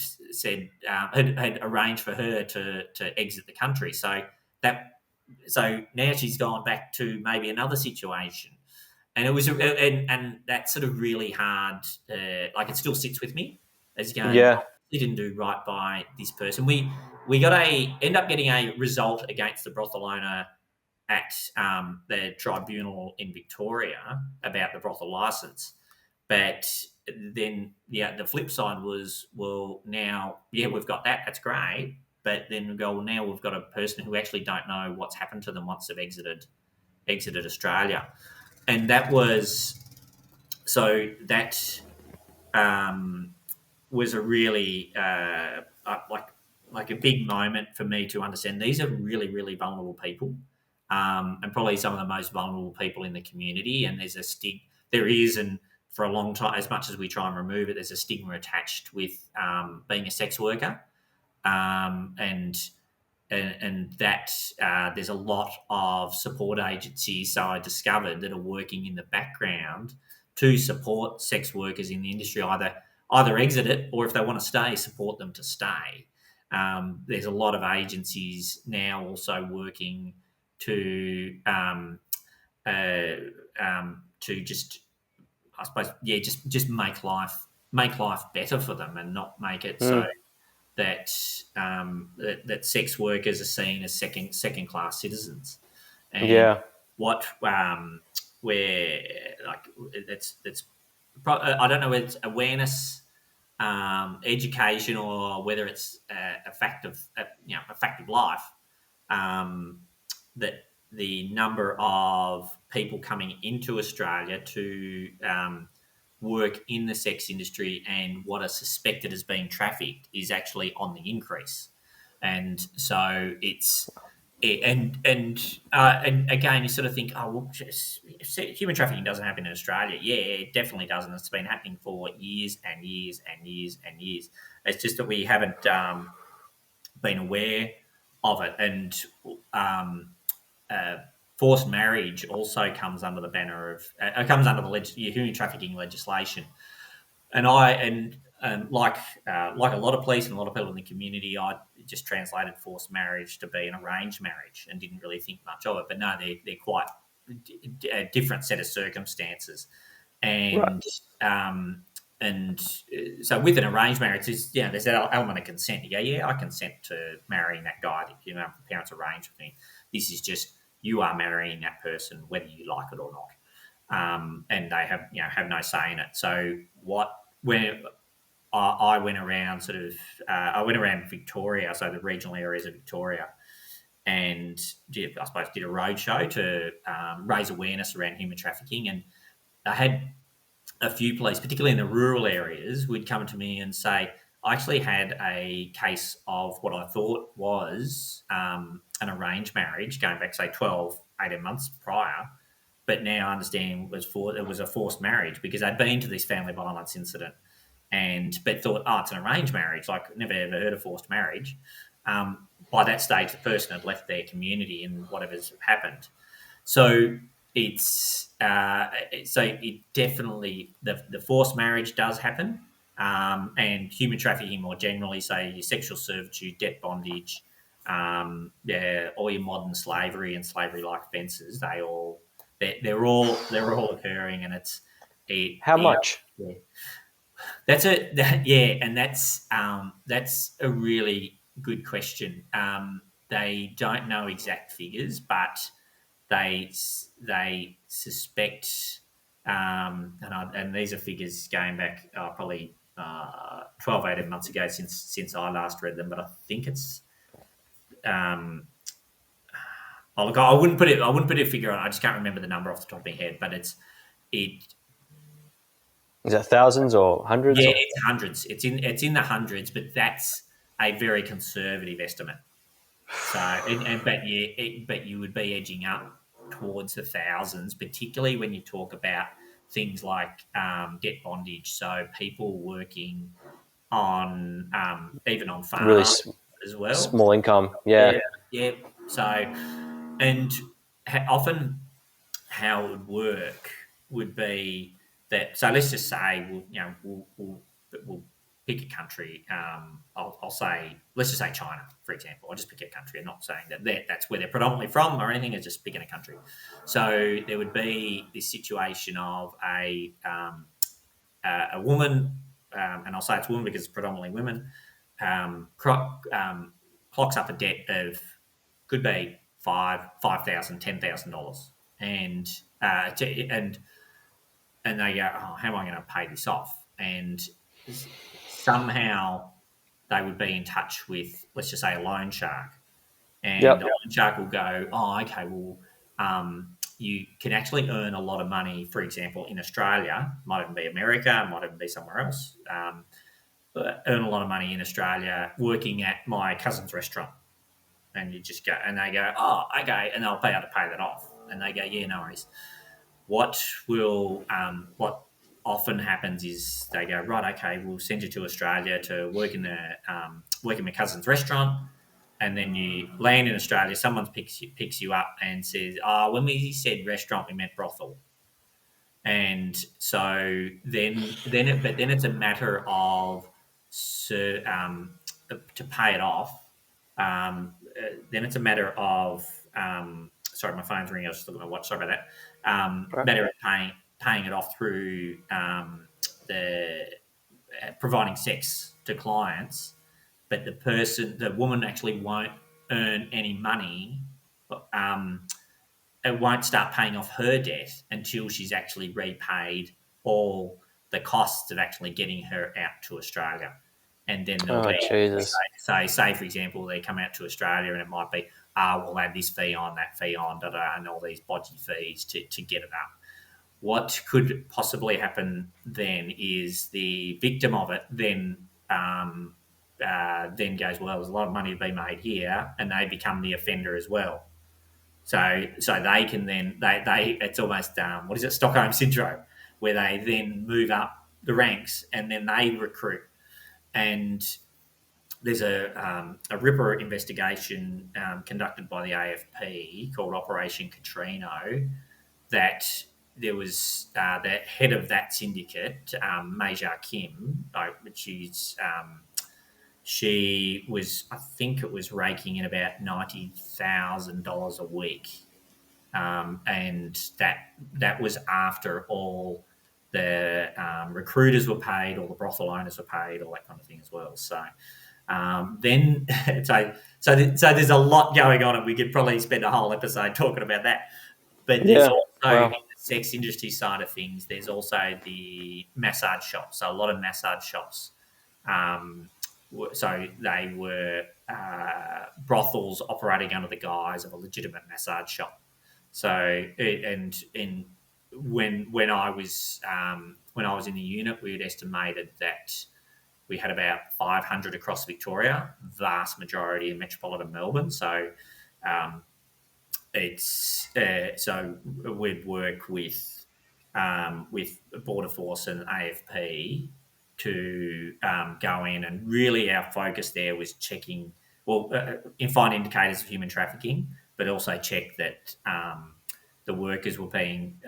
arranged for her to exit the country. So now she's gone back to maybe another situation, and it was and that's sort of really hard. Like it still sits with me as going, Yeah. we didn't do right by this person. We end up getting a result against the brothel owner at the tribunal in Victoria about the brothel license. But then, the flip side was, well, now, we've got that. That's great. But then we go, well, now we've got a person who actually don't know what's happened to them once they've exited Australia. And that was, so that was a really, like a big moment for me to understand these are really, really vulnerable people. And probably some of the most vulnerable people in the community. And there is, and for a long time, as much as we try and remove it, there's a stigma attached with being a sex worker, and that there's a lot of support agencies, so I discovered, that are working in the background to support sex workers in the industry, either exit it, or if they want to stay, support them to stay. There's a lot of agencies now also working to just, I suppose, just make life better for them, and not make it so that that sex workers are seen as second class citizens. And what where like it's I don't know whether it's awareness, education, or whether it's a fact of life, that the number of people coming into Australia to work in the sex industry and what are suspected as being trafficked is actually on the increase. And so and again, you sort of think, human trafficking doesn't happen in Australia. Yeah, it definitely doesn't. It's been happening for years and years and years and years. It's just that we haven't been aware of it. And forced marriage also comes under the banner of the human trafficking legislation. And like a lot of police and a lot of people in the community, I just translated forced marriage to be an arranged marriage and didn't really think much of it. But no, they're quite a different set of circumstances. And so with an arranged marriage, there's that element of consent. You go, I consent to marrying that guy. The parents arranged with me. This is just, you are marrying that person whether you like it or not, and they have no say in it. So when I went around Victoria, so the regional areas of Victoria, and did a roadshow to raise awareness around human trafficking. And I had a few police, particularly in the rural areas, would come to me and say, I actually had a case of what I thought was an arranged marriage going back, say, 12, 18 months prior, but now I understand it was a forced marriage because I'd been to this family violence incident but thought, it's an arranged marriage, like never ever heard of forced marriage. By that stage, the person had left their community and whatever's happened. So it's it definitely, the forced marriage does happen, and human trafficking more generally, say your sexual servitude, debt bondage, all your modern slavery and slavery-like offences, they're all occurring, and how much? Yeah. That's and that's a really good question. They don't know exact figures, but they suspect, and these are figures going back probably 12, 18 months ago since I last read them, but I think it's Oh, look, I wouldn't put a figure on. I just can't remember the number off the top of my head, but it. Is that thousands or hundreds Yeah, or? it's hundreds. It's in the hundreds, but that's a very conservative estimate. So, but you would be edging up towards the thousands, particularly when you talk about things like debt bondage. So people working on even on Really farms as well. small income. Yeah, Yeah. yeah. So, and often how it would work would be that. So let's just say we'll pick a country. I'll say let's just say China, for example. I'll just pick a country. I'm not saying that's where they're predominantly from or anything. It's just picking a country. So there would be this situation of a woman, and I'll say it's a woman because it's predominantly women, clocks up a debt of could be $5,000, $10,000, and and they go, oh, how am I going to pay this off? And somehow they would be in touch with, let's just say, a loan shark, and the Yep. loan shark will go, oh, okay, well, you can actually earn a lot of money, for example, in Australia, might even be America, might even be somewhere else, earn a lot of money in Australia working at my cousin's restaurant. And you just go, and they go, oh, okay, and they'll be able to pay that off. And they go, yeah, no worries. What often happens is they go, right, okay, we'll send you to Australia to work in my cousin's restaurant, and then you land in Australia. Someone picks you up and says, "Oh, when we said restaurant, we meant brothel." And so then it's a matter of to pay it off. Then it's a matter of sorry, my phone's ringing. I was just looking at my watch. Sorry about that. Right. Matter of paying it off through the providing sex to clients, but the woman actually won't earn any money. Um, it won't start paying off her debt until she's actually repaid all the costs of actually getting her out to Australia. And then there'll Oh be, Jesus. say for example, they come out to Australia and it might be, we'll add this fee on, that fee on, and all these bodgy fees to get it up. What could possibly happen then is the victim of it then goes, well, there's a lot of money to be made here, and they become the offender as well. So they can then they it's almost what is it, Stockholm syndrome, where they then move up the ranks and then they recruit. And there's a Ripper investigation conducted by the AFP called Operation Katrino, that there was the head of that syndicate, Meja Kim, which is she was, I think it was raking in about $90,000 a week, and that was after all the recruiters were paid, all the brothel owners were paid, all that kind of thing as well. So then, so there's a lot going on, and we could probably spend a whole episode talking about that. But there's Yeah. also in Wow. the sex industry side of things, there's also the massage shops. So a lot of massage shops. So they were brothels operating under the guise of a legitimate massage shop. So and when I was in the unit, we had estimated that we had about 500 across Victoria, vast majority in metropolitan Melbourne. So um, it's so we'd work with Border Force and AFP to go in, and really our focus there was checking, well, find indicators of human trafficking, but also check that the workers were being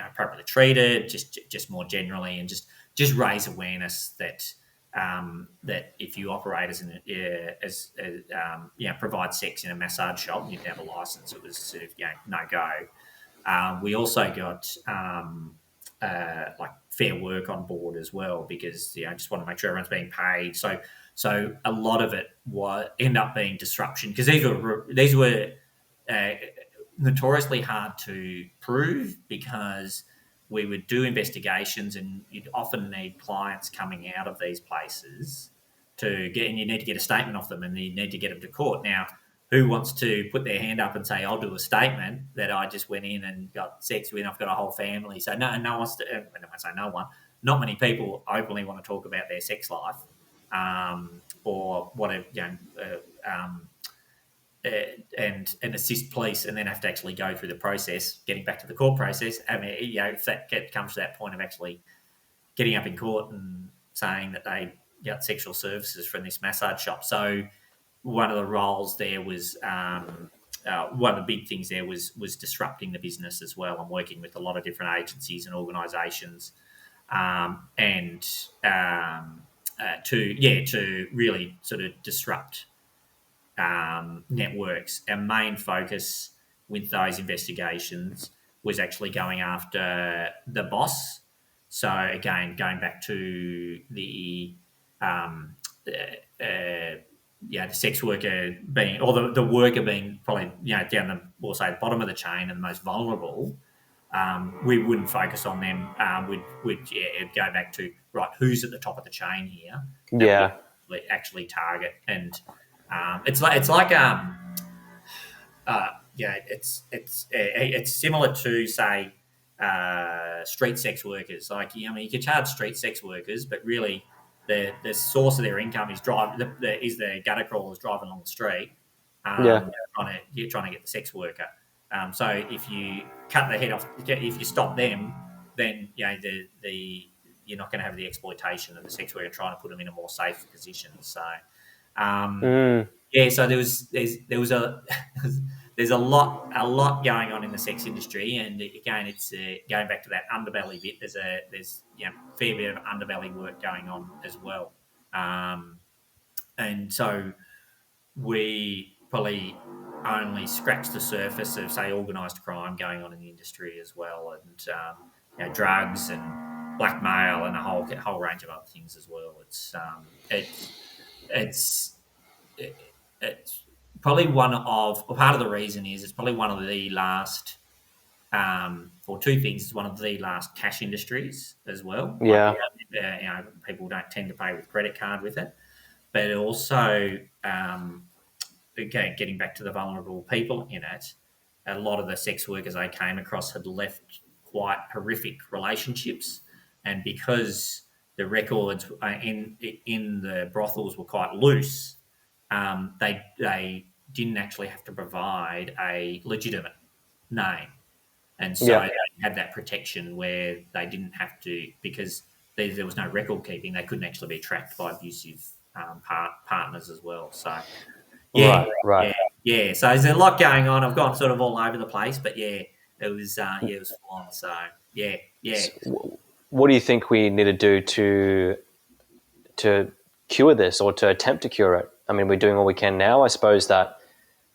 appropriately treated, just more generally, and just raise awareness that that if you operate provide sex in a massage shop, you need to have a license. It was sort of no go. We also got like Fair Work on board as well, because I just want to make sure everyone's being paid. So a lot of it end up being disruption, because these were notoriously hard to prove, because we would do investigations and you'd often need clients coming out of these places and you need to get a statement off them, and you need to get them to court. Now, who wants to put their hand up and say, I'll do a statement that I just went in and got sex with, I've got a whole family. So no one wants to, when I say no one, not many people openly want to talk about their sex life, or what a, and assist police, and then have to actually go through the process, getting back to the court process. I mean, if that comes to that point of actually getting up in court and saying that they got sexual services from this massage shop. So one of the roles there was, one of the big things there was disrupting the business as well, and working with a lot of different agencies and organisations, and to really sort of disrupt networks. Our main focus with those investigations was actually going after the boss. So again, going back to the the sex worker being, or the worker being probably down the, we'll say, the bottom of the chain and the most vulnerable. We wouldn't focus on them. We'd go back to, right, who's at the top of the chain here that we actually target. And it's similar to, say, street sex workers. Like, you can charge street sex workers, but really the source of their income is the gutter crawlers driving along the street, trying to get the sex worker. So if you cut the head off, if you stop them, then you're not going to have the exploitation of the sex worker trying to put them in a more safe position. So so there's a lot going on in the sex industry, and again, it's going back to that underbelly bit. There's a fair bit of underbelly work going on as well, and so we probably only scratch the surface of, say, organised crime going on in the industry as well, and drugs and blackmail and a whole range of other things as well. It's probably part of the reason is it's probably one of the last, for two things, it's one of the last cash industries as well. Yeah. People don't tend to pay with credit card with it, but also, again, getting back to the vulnerable people in it, a lot of the sex workers I came across had left quite horrific relationships, and because the records in the brothels were quite loose, they didn't actually have to provide a legitimate name, and so they had that protection where they didn't have to, because there was no record keeping. They couldn't actually be tracked by abusive partners as well. So right. So there's a lot going on. I've gone sort of all over the place, but it was full on. So So what do you think we need to do to cure this, or to attempt to cure it? I mean, we're doing all we can now. I suppose that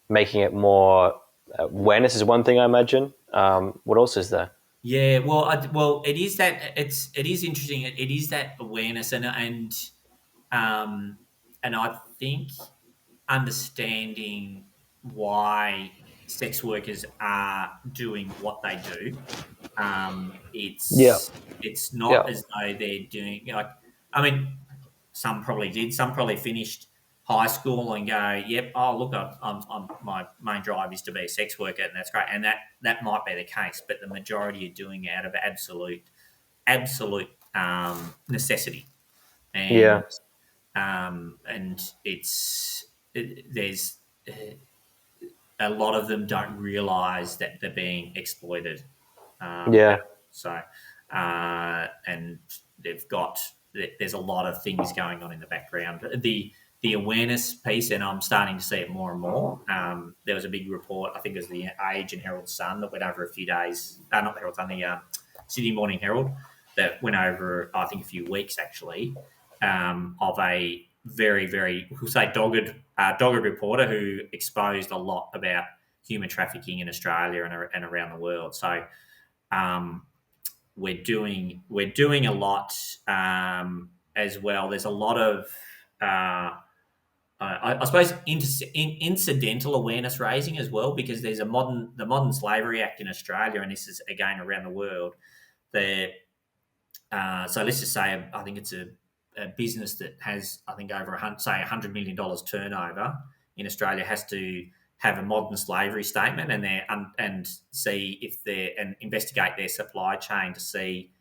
making it more awareness is one thing, I imagine. What else is there? Yeah, well, it is that it is interesting. It is that awareness, and I think understanding why sex workers are doing what they do. It's not as though they're doing, I mean, some probably did. Some probably finished high school and go, "Yep, oh look, I'm my main drive is to be a sex worker," and that's great. And that might be the case, but the majority are doing it out of absolute necessity. And there's a lot of them don't realise that they're being exploited. So, and there's a lot of things going on in the background. The awareness piece, and I'm starting to see it more and more. There was a big report, I think it was the Age and Herald Sun, that went over a few days. Not the Herald Sun, the Sydney Morning Herald, that went over, I think, a few weeks actually, of a very, very, we'll say, dogged reporter who exposed a lot about human trafficking in Australia and around the world. So we're doing a lot as well. There's a lot of I suppose incidental awareness raising as well, because there's the Modern Slavery Act in Australia, and this is again around the world. So let's just say I think it's a business that has, I think, over $100 million turnover in Australia has to have a modern slavery statement, and see if they and investigate their supply chain to see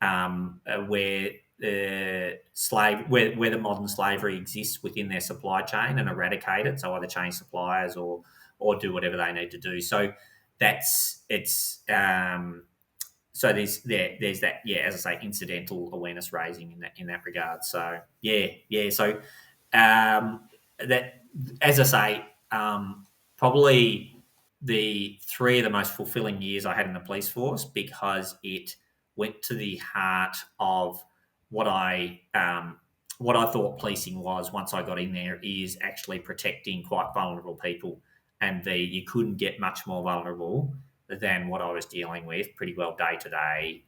where where the modern slavery exists within their supply chain and eradicate it. So either change suppliers or do whatever they need to do. So that's it's. So there's that, yeah, as I say, incidental awareness raising in that regard. So yeah. So that, as I say, probably the three of the most fulfilling years I had in the police force, because it went to the heart of what I thought policing was once I got in there, is actually protecting quite vulnerable people, and you couldn't get much more vulnerable than what I was dealing with pretty well day to day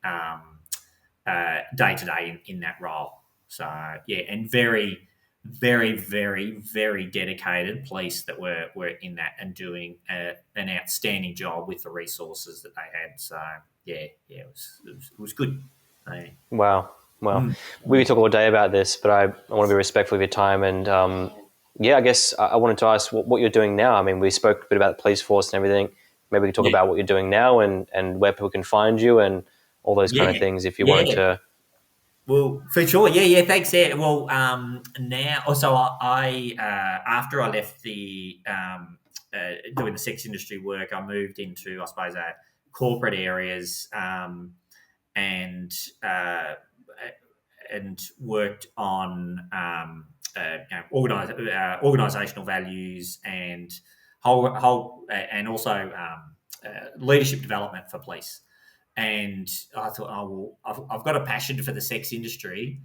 in that role. So yeah, and very, very, very, very dedicated police that were in that and doing an outstanding job with the resources that they had. So yeah, it was good. Wow. Well, Mm. we could talk all day about this, but I want to be respectful of your time. And yeah, I guess I wanted to ask what you're doing now. I mean, we spoke a bit about the police force and everything. Maybe we could talk Yeah, about what you're doing now and where people can find you and all those kind of yeah, things if you wanted yeah. to. Well, for sure, yeah. Thanks, yeah. Well, now, also, after I left the doing the sex industry work, I moved into, I suppose, corporate areas, and uh, and worked on organisational values and and also leadership development for police. And I thought, oh well, I've got a passion for the sex industry,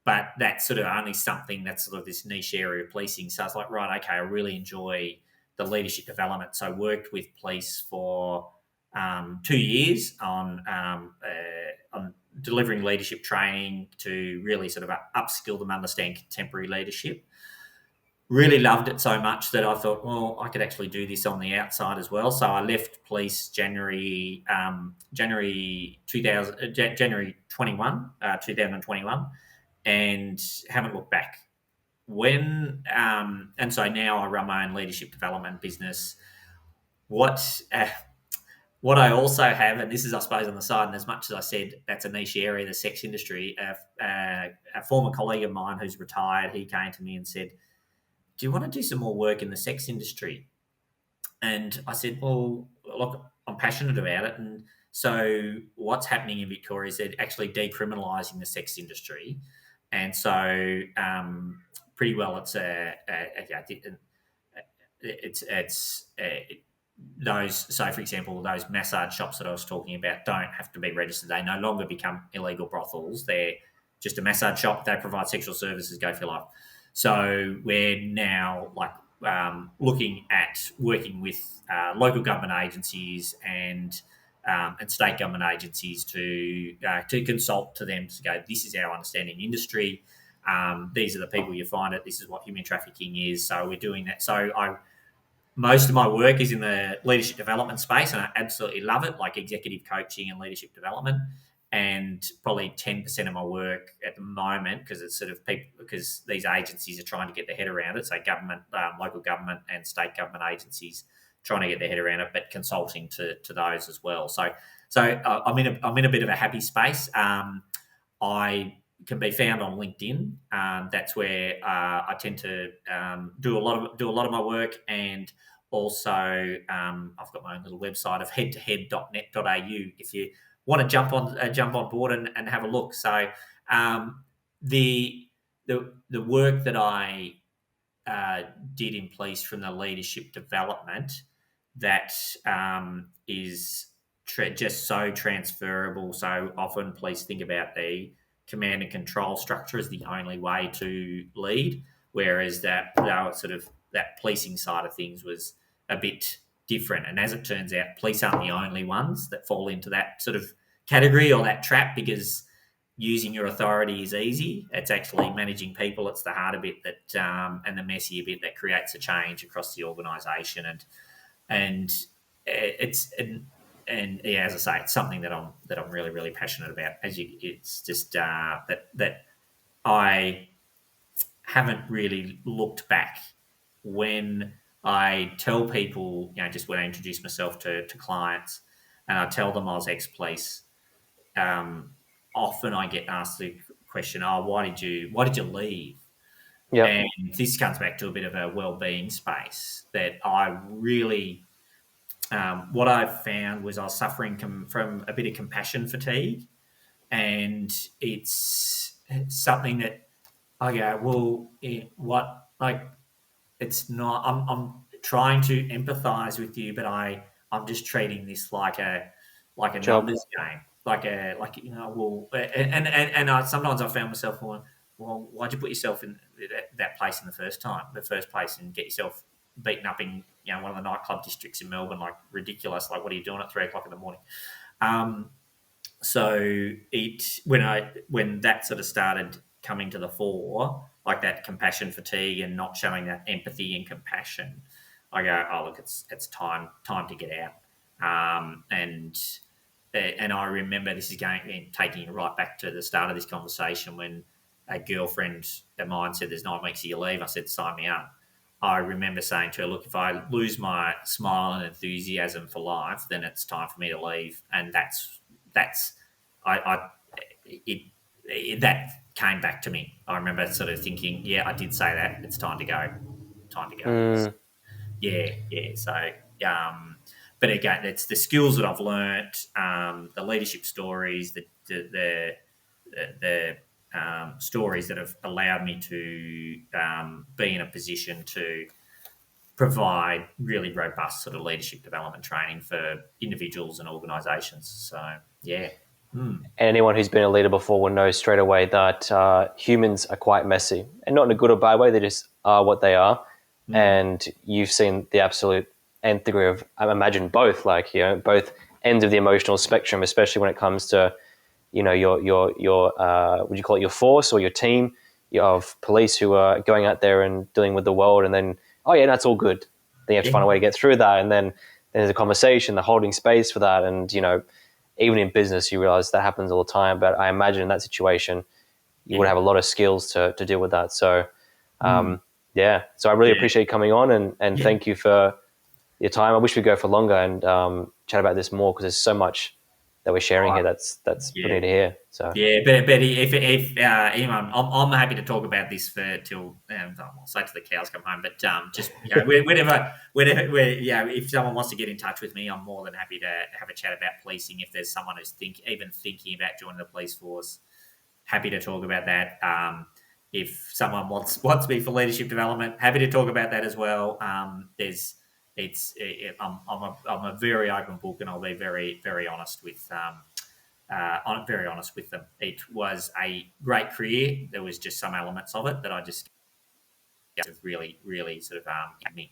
but that's sort of only something that's sort of this niche area of policing. So I was like, right, okay, I really enjoy the leadership development. So I worked with police for 2 years on delivering leadership training to really sort of upskill them, understand contemporary leadership. Really loved it so much that I thought, well, I could actually do this on the outside as well. So I left police January 2000, January 2021, and haven't looked back. And so now I run my own leadership development business. What what I also have, and this is, I suppose, on the side, and as much as I said that's a niche area, the sex industry, a former colleague of mine who's retired, he came to me and said, do you want to do some more work in the sex industry? And I said, well, look, I'm passionate about it. And so what's happening in Victoria is they're actually decriminalising the sex industry. And so pretty well those, so for example, those massage shops that I was talking about don't have to be registered. They no longer become illegal brothels. They're just a massage shop. They provide sexual services, go for your life. So we're now looking at working with local government agencies and state government agencies to consult to them to go, this is our understanding industry. These are the people you find it. This is what human trafficking is. So we're doing that. So most of my work is in the leadership development space, and I absolutely love it, like executive coaching and leadership development. And probably 10% of my work at the moment, because it's sort of people, because these agencies are trying to get their head around it. So government, local government, and state government agencies trying to get their head around it, but consulting to those as well. So I'm in a bit of a happy space. I can be found on LinkedIn. That's where I tend to do a lot of my work, and also I've got my own little website of headtohead.net.au if you want to jump on board and have a look. So the work that I did in police from the leadership development, that is just so transferable. So often police think about the command and control structure as the only way to lead, whereas that policing side of things was a bit different. And as it turns out, police aren't the only ones that fall into that sort of category or that trap, because using your authority is easy. It's actually managing people. It's the harder bit that and the messier bit that creates a change across the organisation. And yeah, as I say, it's something that I'm really, really passionate about. It's just that I haven't really looked back when I tell people, just when I introduce myself to clients, and I tell them I was ex-police. Um, Often I get asked the question, "Oh, why did you leave?" Yep. And this comes back to a bit of a well-being space that I really, what I found was I was suffering from a bit of compassion fatigue, and it's something that I go, well, what, like, it's not. I'm trying to empathise with you, but I'm just treating this like a Job. numbers game, Well, and sometimes I found myself going, well, why'd you put yourself in that place in the first place, and get yourself beaten up in one of the nightclub districts in Melbourne, like ridiculous. Like, what are you doing at 3 o'clock in the morning? Um, so when that sort of started coming to the fore, like that compassion fatigue and not showing that empathy and compassion, I go, oh look, it's time to get out. And I remember this is taking it right back to the start of this conversation when a girlfriend of mine said, "There's 9 weeks till you leave." I said, "Sign me up." I remember saying to her, "Look, if I lose my smile and enthusiasm for life, then it's time for me to leave." And that's I that came back to me. I remember sort of thinking, yeah, I did say that. It's time to go. Time to go. Mm, Yeah, yeah. So, but again, it's the skills that I've learnt, the leadership stories, the stories that have allowed me to be in a position to provide really robust sort of leadership development training for individuals and organisations. So, yeah. Mm. and anyone who's been a leader before will know straight away that humans are quite messy, and not in a good or bad way. They just are what they are. Mm. And you've seen the absolute nth degree of, I imagine, both, like, both ends of the emotional spectrum, especially when it comes to, your would you call it your force or your team of police who are going out there and dealing with the world, and then, oh yeah, that's all good. Then you have to Yeah, find a way to get through that, and then there's a conversation, the holding space for that, and even in business, you realize that happens all the time. But I imagine in that situation, you would yeah. have a lot of skills to deal with that. So, Mm. yeah. So I really Yeah, appreciate you coming on, and yeah. thank you for your time. I wish we'd go for longer and chat about this more, because there's so much that we're sharing Oh, here that's yeah. brilliant to hear. So, Yeah, but if anyone, I'm happy to talk about this for till I'll say to the cows come home. But just if someone wants to get in touch with me, I'm more than happy to have a chat about policing. If there's someone who's even thinking about joining the police force, happy to talk about that. If someone wants me for leadership development, happy to talk about that as well. I'm a very open book, and I'll be very very honest with very honest with them. It was a great career. There was just some elements of it that I just really, really sort of hit me.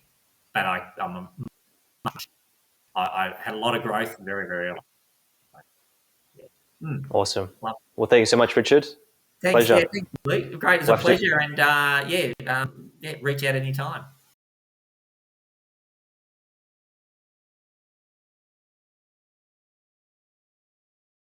But I had a lot of growth very, very early. Yeah. Mm. awesome. Well, Well, thank you so much, Richard. thanks. Yeah, Pleasure. thanks, Lee. Great. It's a We'll have to, pleasure. And yeah, reach out anytime.